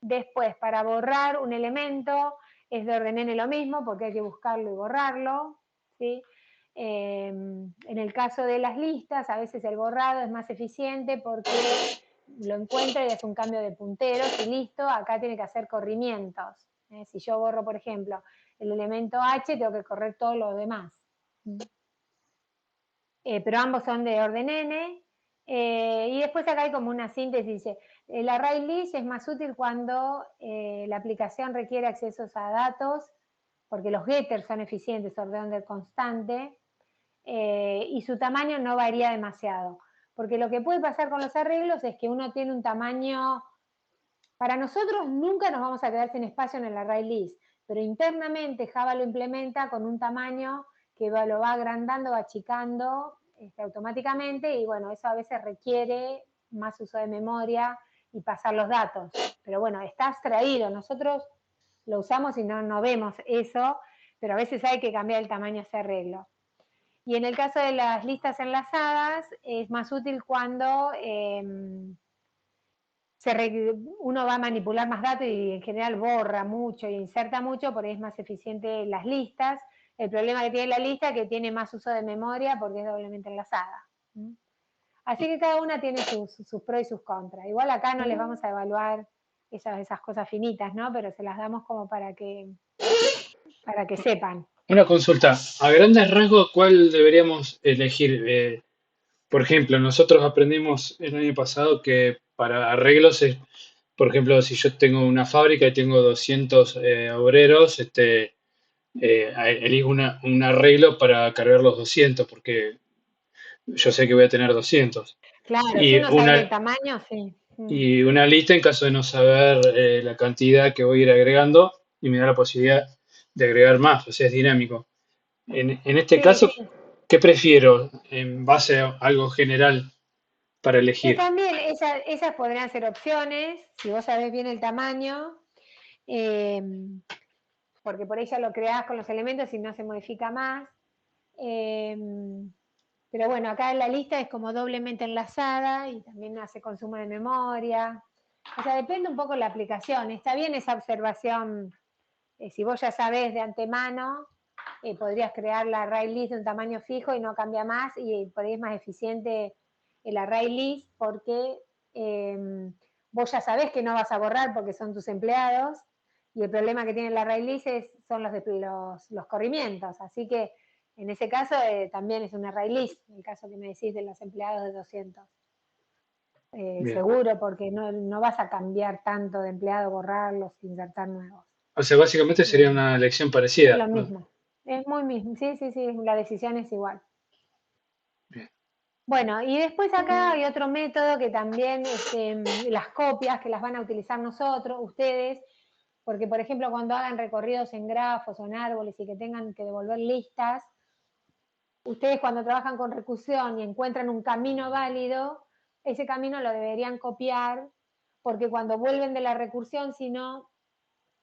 Después, para borrar un elemento, es de orden n lo mismo, porque hay que buscarlo y borrarlo. ¿Sí? En el caso de las listas, a veces el borrado es más eficiente porque lo encuentra y hace un cambio de punteros y listo, acá tiene que hacer corrimientos. Si yo borro, por ejemplo, el elemento H, tengo que correr todos los demás. Pero ambos son de orden n. Y después acá hay como una síntesis, dice, el array list es más útil cuando la aplicación requiere accesos a datos, porque los getters son eficientes, orden constante, y su tamaño no varía demasiado. Porque lo que puede pasar con los arreglos es que uno tiene un tamaño, para nosotros nunca nos vamos a quedar sin espacio en el array list, pero internamente Java lo implementa con un tamaño que lo va agrandando, va achicando automáticamente, y bueno, eso a veces requiere más uso de memoria y pasar los datos. Pero bueno, está abstraído, nosotros lo usamos y no vemos eso, pero a veces hay que cambiar el tamaño de ese arreglo. Y en el caso de las listas enlazadas, es más útil cuando uno va a manipular más datos y en general borra mucho e inserta mucho, porque es más eficiente las listas. El problema que tiene la lista es que tiene más uso de memoria porque es doblemente enlazada. Así que cada una tiene sus pros y sus contras. Igual acá no les vamos a evaluar esas cosas finitas, ¿no? Pero se las damos como para que sepan. Una consulta. A grandes rasgos, ¿cuál deberíamos elegir? Por ejemplo, nosotros aprendimos el año pasado que para arreglos, por ejemplo, si yo tengo una fábrica y tengo 200 obreros, elijo un arreglo para cargar los 200, porque yo sé que voy a tener 200. Claro, si Y uno sabe el tamaño, sí. y una lista en caso de no saber la cantidad que voy a ir agregando y me da la posibilidad de agregar más, o sea, es dinámico. En este Sí, caso, sí. ¿qué prefiero en base a algo general para elegir? También esas podrían ser opciones, si vos sabés bien el tamaño, porque por ahí ya lo creás con los elementos y no se modifica más. Pero bueno, acá en la lista es como doblemente enlazada y también hace consumo de memoria. O sea, depende un poco de la aplicación. Está bien esa observación, si vos ya sabés de antemano, podrías crear la array list de un tamaño fijo y no cambia más, y por ahí es más eficiente el array list porque vos ya sabés que no vas a borrar porque son tus empleados, y el problema que tiene el array list son los corrimientos. Así que en ese caso también es un array list, en el caso que me decís de los empleados de 200. Bien. Seguro, porque no vas a cambiar tanto de empleado, borrarlos, insertar nuevos. O sea, básicamente sería una elección Es parecida, lo ¿no? mismo. Es muy mismo. Sí, sí, sí, la decisión es igual. Bien. Bueno, y después acá hay otro método que también, las copias, que las van a utilizar ustedes, porque por ejemplo cuando hagan recorridos en grafos o en árboles y que tengan que devolver listas, ustedes cuando trabajan con recursión y encuentran un camino válido, ese camino lo deberían copiar, porque cuando vuelven de la recursión, si no,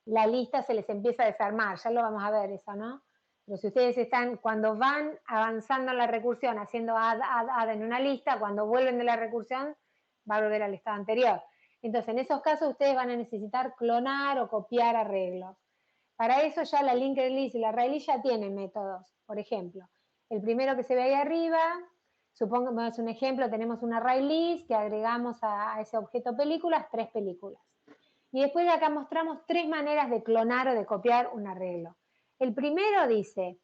la lista se les empieza a desarmar. Ya lo vamos a ver eso, ¿no? Pero si ustedes cuando van avanzando en la recursión, haciendo add en una lista, cuando vuelven de la recursión, va a volver al estado anterior. Entonces, en esos casos, ustedes van a necesitar clonar o copiar arreglos. Para eso ya la linked list y la array list ya tienen métodos. Por ejemplo, el primero que se ve ahí arriba, supongamos un ejemplo, tenemos una array list que agregamos a ese objeto películas, 3 películas. Y después de acá mostramos 3 maneras de clonar o de copiar un arreglo. El primero dice,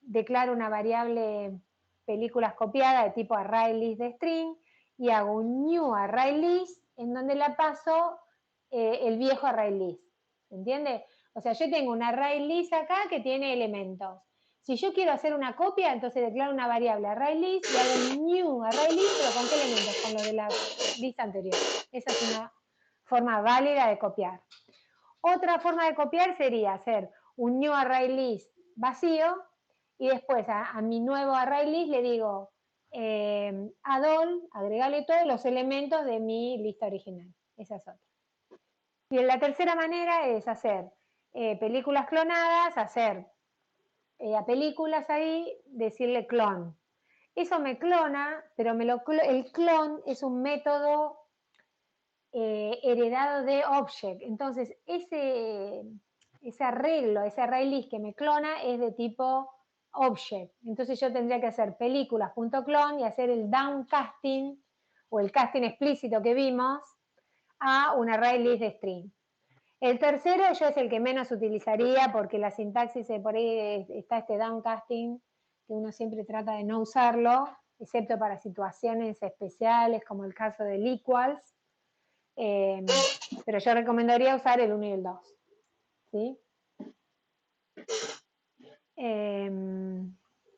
declaro una variable películas copiada de tipo array list de string y hago un new array list en donde la paso el viejo array list. ¿Se entiende? O sea, yo tengo un array list acá que tiene elementos. Si yo quiero hacer una copia, entonces declaro una variable array list y hago un new array list, pero ¿con qué elementos? Con los de la lista anterior. Esa es una forma válida de copiar. Otra forma de copiar sería hacer un new array list vacío y después a mi nuevo array list le digo add all, agregarle todos los elementos de mi lista original. Esa es otra. Y la tercera manera es hacer películas clonadas, hacer a películas ahí, decirle clon. Eso me clona, pero el clon es un método heredado de object. Entonces, ese arreglo, ese array list que me clona es de tipo object. Entonces yo tendría que hacer películas.clone y hacer el downcasting o el casting explícito que vimos a un array list de string. El tercero yo es el que menos utilizaría porque la sintaxis por ahí está este downcasting que uno siempre trata de no usarlo, excepto para situaciones especiales como el caso del equals. Pero yo recomendaría usar el 1 y el 2. ¿Sí?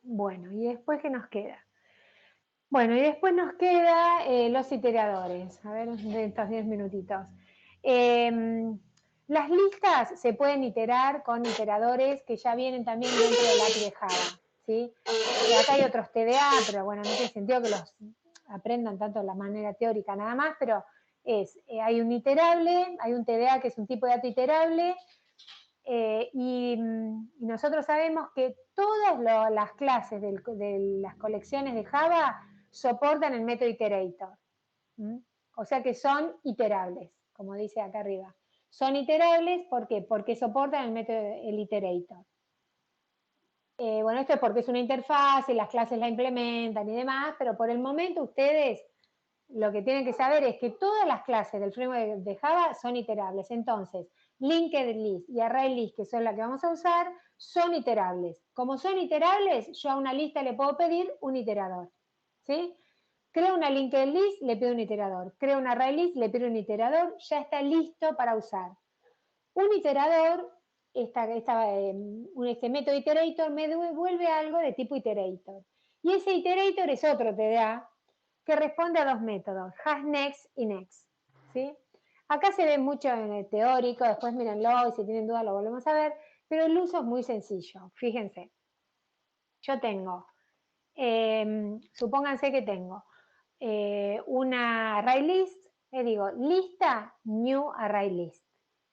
Bueno, y después, ¿qué nos queda? Bueno, y después nos queda los iteradores. A ver, de estos 10 minutitos. Las listas se pueden iterar con iteradores que ya vienen también dentro del API de Java. ¿Sí? Acá hay otros TDA, pero bueno, no tiene sentido que los aprendan tanto de la manera teórica nada más, pero hay un iterable, hay un TDA que es un tipo de dato iterable, y nosotros sabemos que todas las clases de las colecciones de Java soportan el método iterator. O sea que son iterables, como dice acá arriba. Son iterables, ¿por qué? Porque soportan el método el iterator. Bueno, esto es porque es una interfaz y las clases la implementan y demás, pero por el momento ustedes lo que tienen que saber es que todas las clases del framework de Java son iterables. Entonces, linked list y array list, que son las que vamos a usar, son iterables. Como son iterables, yo a una lista le puedo pedir un iterador. ¿Sí? Creo una linked list, le pido un iterador. Creo una array list, le pido un iterador. Ya está listo para usar. Un iterador, este método iterator me devuelve algo de tipo iterator. Y ese iterator es otro TDA que responde a dos métodos, hasNext y next. ¿Sí? Acá se ve mucho en el teórico, después mírenlo y si tienen duda lo volvemos a ver, pero el uso es muy sencillo. Fíjense, yo tengo, supónganse que tengo una array list, le digo lista new array list.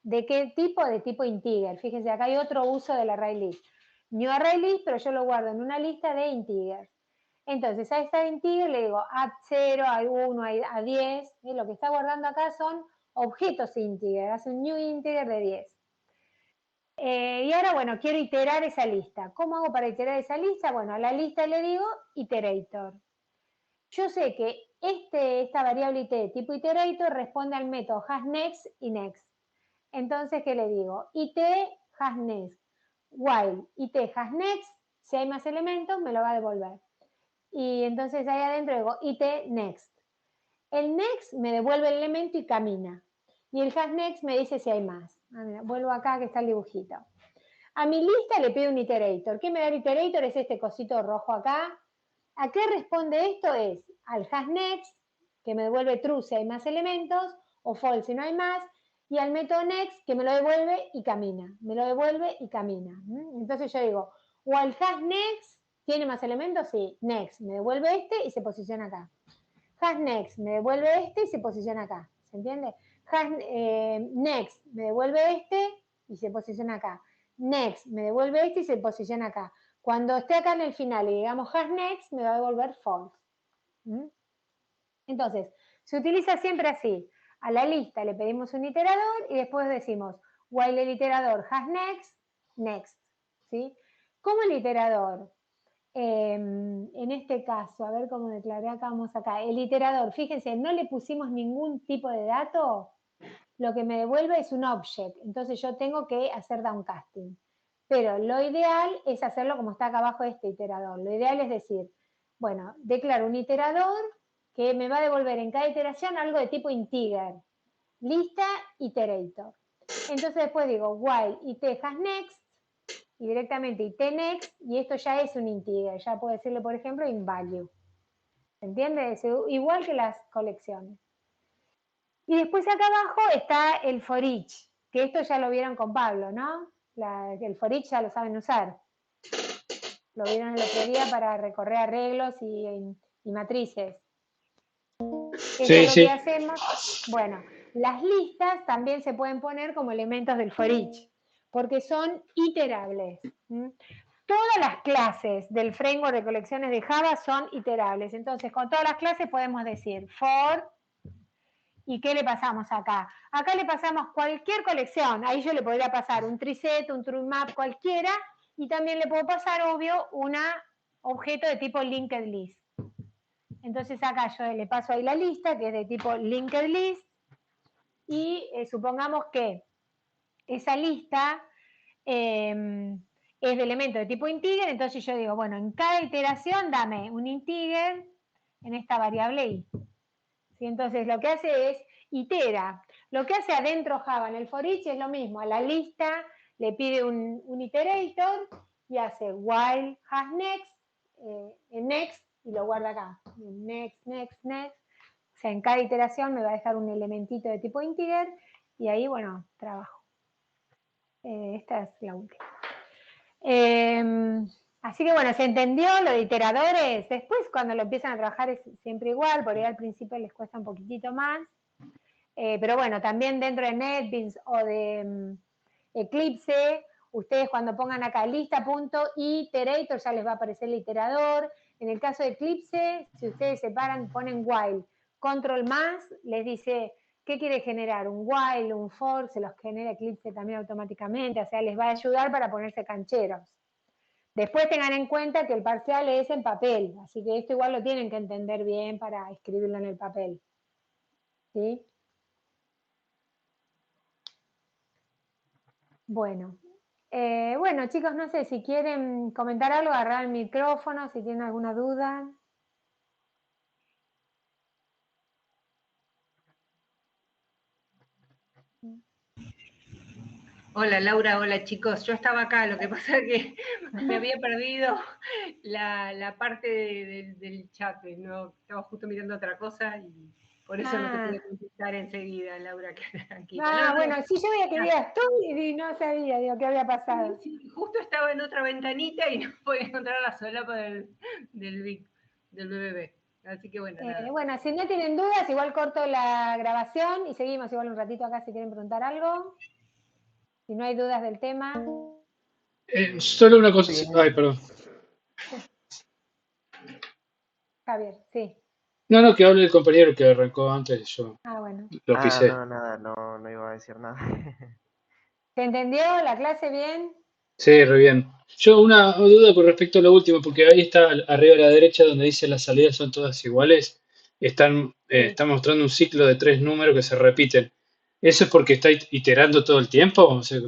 ¿De qué tipo? De tipo integer. Fíjense, acá hay otro uso del array list. New array list, pero yo lo guardo en una lista de integers. Entonces a esta integer le digo add 0, add 1, add 10. Lo que está guardando acá son objetos integer. Hace un new integer de 10. Y ahora, bueno, quiero iterar esa lista. ¿Cómo hago para iterar esa lista? Bueno, a la lista le digo iterator. Yo sé que esta variable it de tipo iterator responde al método hasNext y next. Entonces, ¿qué le digo? It hasNext. While it hasNext, si hay más elementos, me lo va a devolver. Y entonces ahí adentro digo it next. El next me devuelve el elemento y camina. Y el hasNext me dice si hay más. Mira, vuelvo acá que está el dibujito. A mi lista le pido un iterator. ¿Qué me da el iterator? Es este cosito rojo acá. ¿A qué responde esto? Es al hasNext, que me devuelve true si hay más elementos, o false si no hay más, y al método next, que me lo devuelve y camina. Me lo devuelve y camina. Entonces yo digo, o al hasNext tiene más elementos, sí, next, me devuelve este y se posiciona acá. hasNext me devuelve este y se posiciona acá. ¿Se entiende? Next me devuelve este y se posiciona acá. Next me devuelve este y se posiciona acá. Cuando esté acá en el final y digamos hasNext, me va a devolver false. Entonces, se utiliza siempre así. A la lista le pedimos un iterador y después decimos while el iterador hasNext, next. ¿Sí? ¿Cómo el iterador? En este caso, a ver cómo declaré acá, vamos acá. El iterador, fíjense, no le pusimos ningún tipo de dato, lo que me devuelve es un object. Entonces yo tengo que hacer downcasting. Pero lo ideal es hacerlo como está acá abajo este iterador. Lo ideal es decir, bueno, declaro un iterador que me va a devolver en cada iteración algo de tipo integer. Lista iterator. Entonces después digo while it hasNext y directamente it next y esto ya es un integer. Ya puedo decirle, por ejemplo, invalue. ¿Se entiende? Es igual que las colecciones. Y después acá abajo está el for each, que esto ya lo vieron con Pablo, ¿no? El for each ya lo saben usar. Lo vieron el otro día para recorrer arreglos y matrices. Eso Sí, es lo sí. que hacemos. Bueno, las listas también se pueden poner como elementos del for each, porque son iterables. Todas las clases del framework de colecciones de Java son iterables. Entonces, con todas las clases podemos decir for. ¿Y qué le pasamos acá? Acá le pasamos cualquier colección. Ahí yo le podría pasar un treeset, un truemap, cualquiera. Y también le puedo pasar, obvio, un objeto de tipo linked list. Entonces acá yo le paso ahí la lista, que es de tipo linked list. Y supongamos que esa lista es de elemento de tipo integer. Entonces yo digo, bueno, en cada iteración dame un integer en esta variable i. ¿Sí? Entonces lo que hace es itera. Lo que hace adentro Java en el for each es lo mismo. A la lista le pide un iterator y hace while hasNext, next, y lo guarda acá. Next, next, next. O sea, en cada iteración me va a dejar un elementito de tipo integer y ahí, bueno, trabajo. Esta es la última. Así que bueno, se entendió lo de iteradores. Después cuando lo empiezan a trabajar es siempre igual, por ahí al principio les cuesta un poquitito más. Pero bueno, también dentro de NetBeans o de Eclipse, ustedes cuando pongan acá lista.iterator ya les va a aparecer el iterador. En el caso de Eclipse, si ustedes separan, ponen while, control más, les dice qué quiere generar, un while, un for, se los genera Eclipse también automáticamente, o sea, les va a ayudar para ponerse cancheros. Después tengan en cuenta que el parcial es en papel, así que esto igual lo tienen que entender bien para escribirlo en el papel. ¿Sí? Bueno, bueno, chicos, no sé si quieren comentar algo, agarrar el micrófono, si tienen alguna duda. Hola Laura, hola chicos. Yo estaba acá, lo que pasa es que me había perdido la parte del chat, ¿no? Estaba justo mirando otra cosa y por eso no te pude contestar enseguida, Laura, que tranquila. Bueno, sí, yo veía que veías tú y no sabía, digo, qué había pasado. Sí, justo estaba en otra ventanita y no podía encontrar la solapa del BBB. Así que bueno, nada. Bueno, si no tienen dudas, igual corto la grabación y seguimos igual un ratito acá si quieren preguntar algo. Si no hay dudas del tema. Solo una cosa. Ay, perdón. Javier, sí. No, que hable el compañero que arrancó antes, yo Bueno. lo pisé. No, nada, no iba a decir nada. ¿Se entendió la clase bien? Sí, re bien. Yo una duda con respecto a lo último, porque ahí está arriba a la derecha donde dice las salidas son todas iguales. Está mostrando un ciclo de 3 números que se repiten. ¿Eso es porque está iterando todo el tiempo? O sea,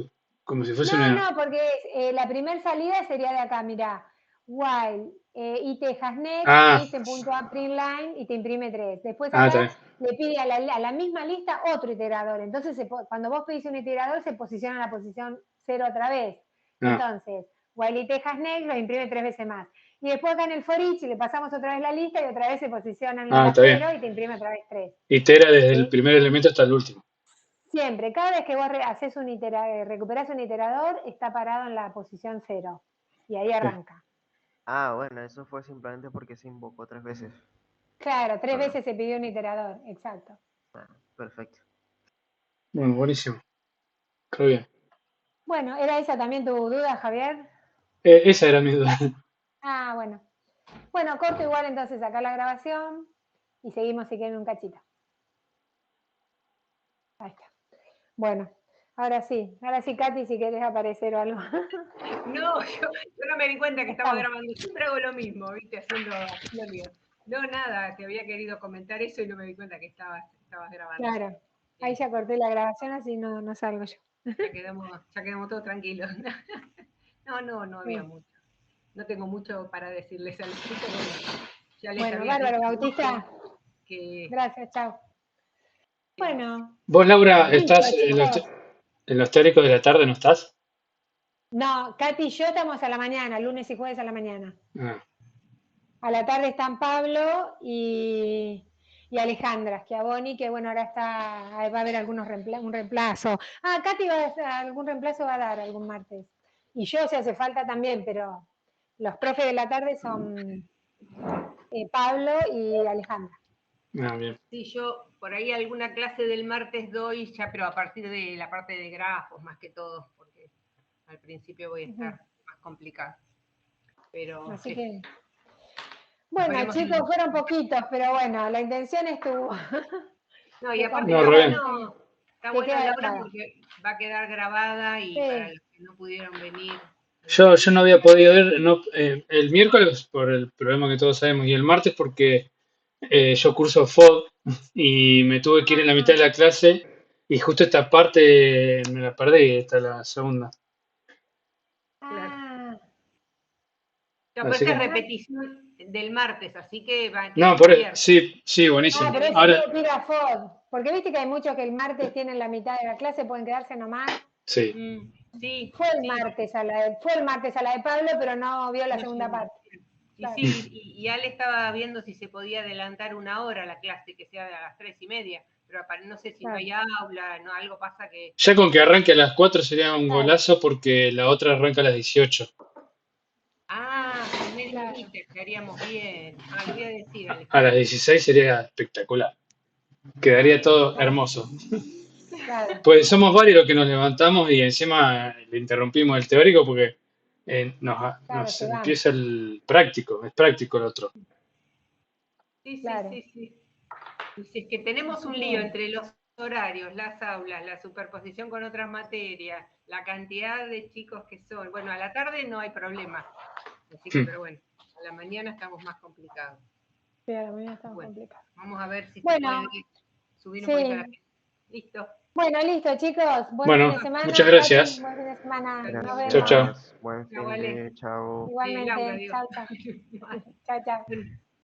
como si fuese una... No, porque la primera salida sería de acá, mirá. While it has next, is en punto a print line y te imprime 3. Después acá le pide a la misma lista otro iterador. Entonces, cuando vos pedís un iterador, se posiciona en la posición 0 otra vez. Entonces, while it has next lo imprime 3 veces más. Y después acá en el for each le pasamos otra vez la lista y otra vez se posiciona en la 0 y te imprime otra vez 3. Itera desde el primer elemento hasta el último. Siempre, cada vez que vos haces recuperás un iterador, está parado en la posición 0. Y ahí arranca. Bueno, eso fue simplemente porque se invocó 3 veces. Claro, 3 veces se pidió un iterador, exacto. Perfecto. Bueno, buenísimo. Creo bien. Bueno, ¿era esa también tu duda, Javier? Esa era mi duda. Bueno. Bueno, corto igual entonces acá la grabación y seguimos si quieren un cachito. Ahí está. Bueno, ahora sí, Katy, si querés aparecer o algo. No, yo no me di cuenta que estaba grabando. Siempre hago lo mismo, ¿viste? Haciendo lío. No, nada, te había querido comentar eso y no me di cuenta que estabas grabando. Claro, ahí ya corté la grabación, así no salgo yo. Ya quedamos todos tranquilos. No había mucho. No tengo mucho para decirles al chico. Ya les había bárbaro, Bautista. Que... Gracias, chao. Bueno. ¿Vos, Laura, estás en los teóricos de la tarde, no estás? No, Katy y yo estamos a la mañana, lunes y jueves a la mañana. A la tarde están Pablo y Alejandra Schiavoni, que bueno, ahora va a haber un reemplazo. Katy algún reemplazo va a dar algún martes. Y yo, si hace falta también, pero los profes de la tarde son Pablo y Alejandra. Bien. Sí, yo por ahí alguna clase del martes doy ya, pero a partir de la parte de grafos más que todo, porque al principio voy a estar más complicado. Pero así que... Bueno, chicos, fueron poquitos, pero bueno, la intención estuvo. No, y aparte está bueno, Laura, porque va a quedar grabada y para los que no pudieron venir. Yo no había podido ir el miércoles por el problema que todos sabemos y el martes porque yo curso FOD y me tuve que ir en la mitad de la clase y justo esta parte me la perdí, esta es la segunda. Claro. Pero esta es repetición del martes, así que va a No, por eso, sí, buenísimo. Pero eso tiene que ir a FOD, porque viste que hay muchos que el martes tienen la mitad de la clase, pueden quedarse nomás. Sí. Fue el martes a la de Pablo, pero no vio la segunda parte. Sí, y Ale estaba viendo si se podía adelantar 1 hora la clase, que sea a las 3:30, pero no sé si no hay aula, no, algo pasa que... Ya con que arranque a las 4 sería un golazo porque la otra arranca a las 18. Me dijiste, estaríamos bien. Le voy a decir, a las 16 sería espectacular. Quedaría todo hermoso. Claro, Pues somos varios los que nos levantamos y encima le interrumpimos el teórico porque claro, nos se van, empieza el práctico, es práctico el otro. Sí, claro. sí, sí, sí. Y si es que tenemos Así un que lío bueno, entre los horarios, las aulas, la superposición con otras materias, la cantidad de chicos que son. Bueno, a la tarde no hay problema. Así que, pero bueno, a la mañana estamos más complicados. sí, a la mañana está Bueno, complicado. vamos a ver si se Bueno, puede subir un poquito la sí. gente. Listo. Bueno, listo, chicos. Buen fin Bueno, de semana, muchas Katy. gracias. Buen fin de semana. Nos Chao, vemos. chao. Gracias. Buen Chao, fin vale. de. Chao. Laura, Igualmente. digo. Chao, chao. Chao, chao. Bueno.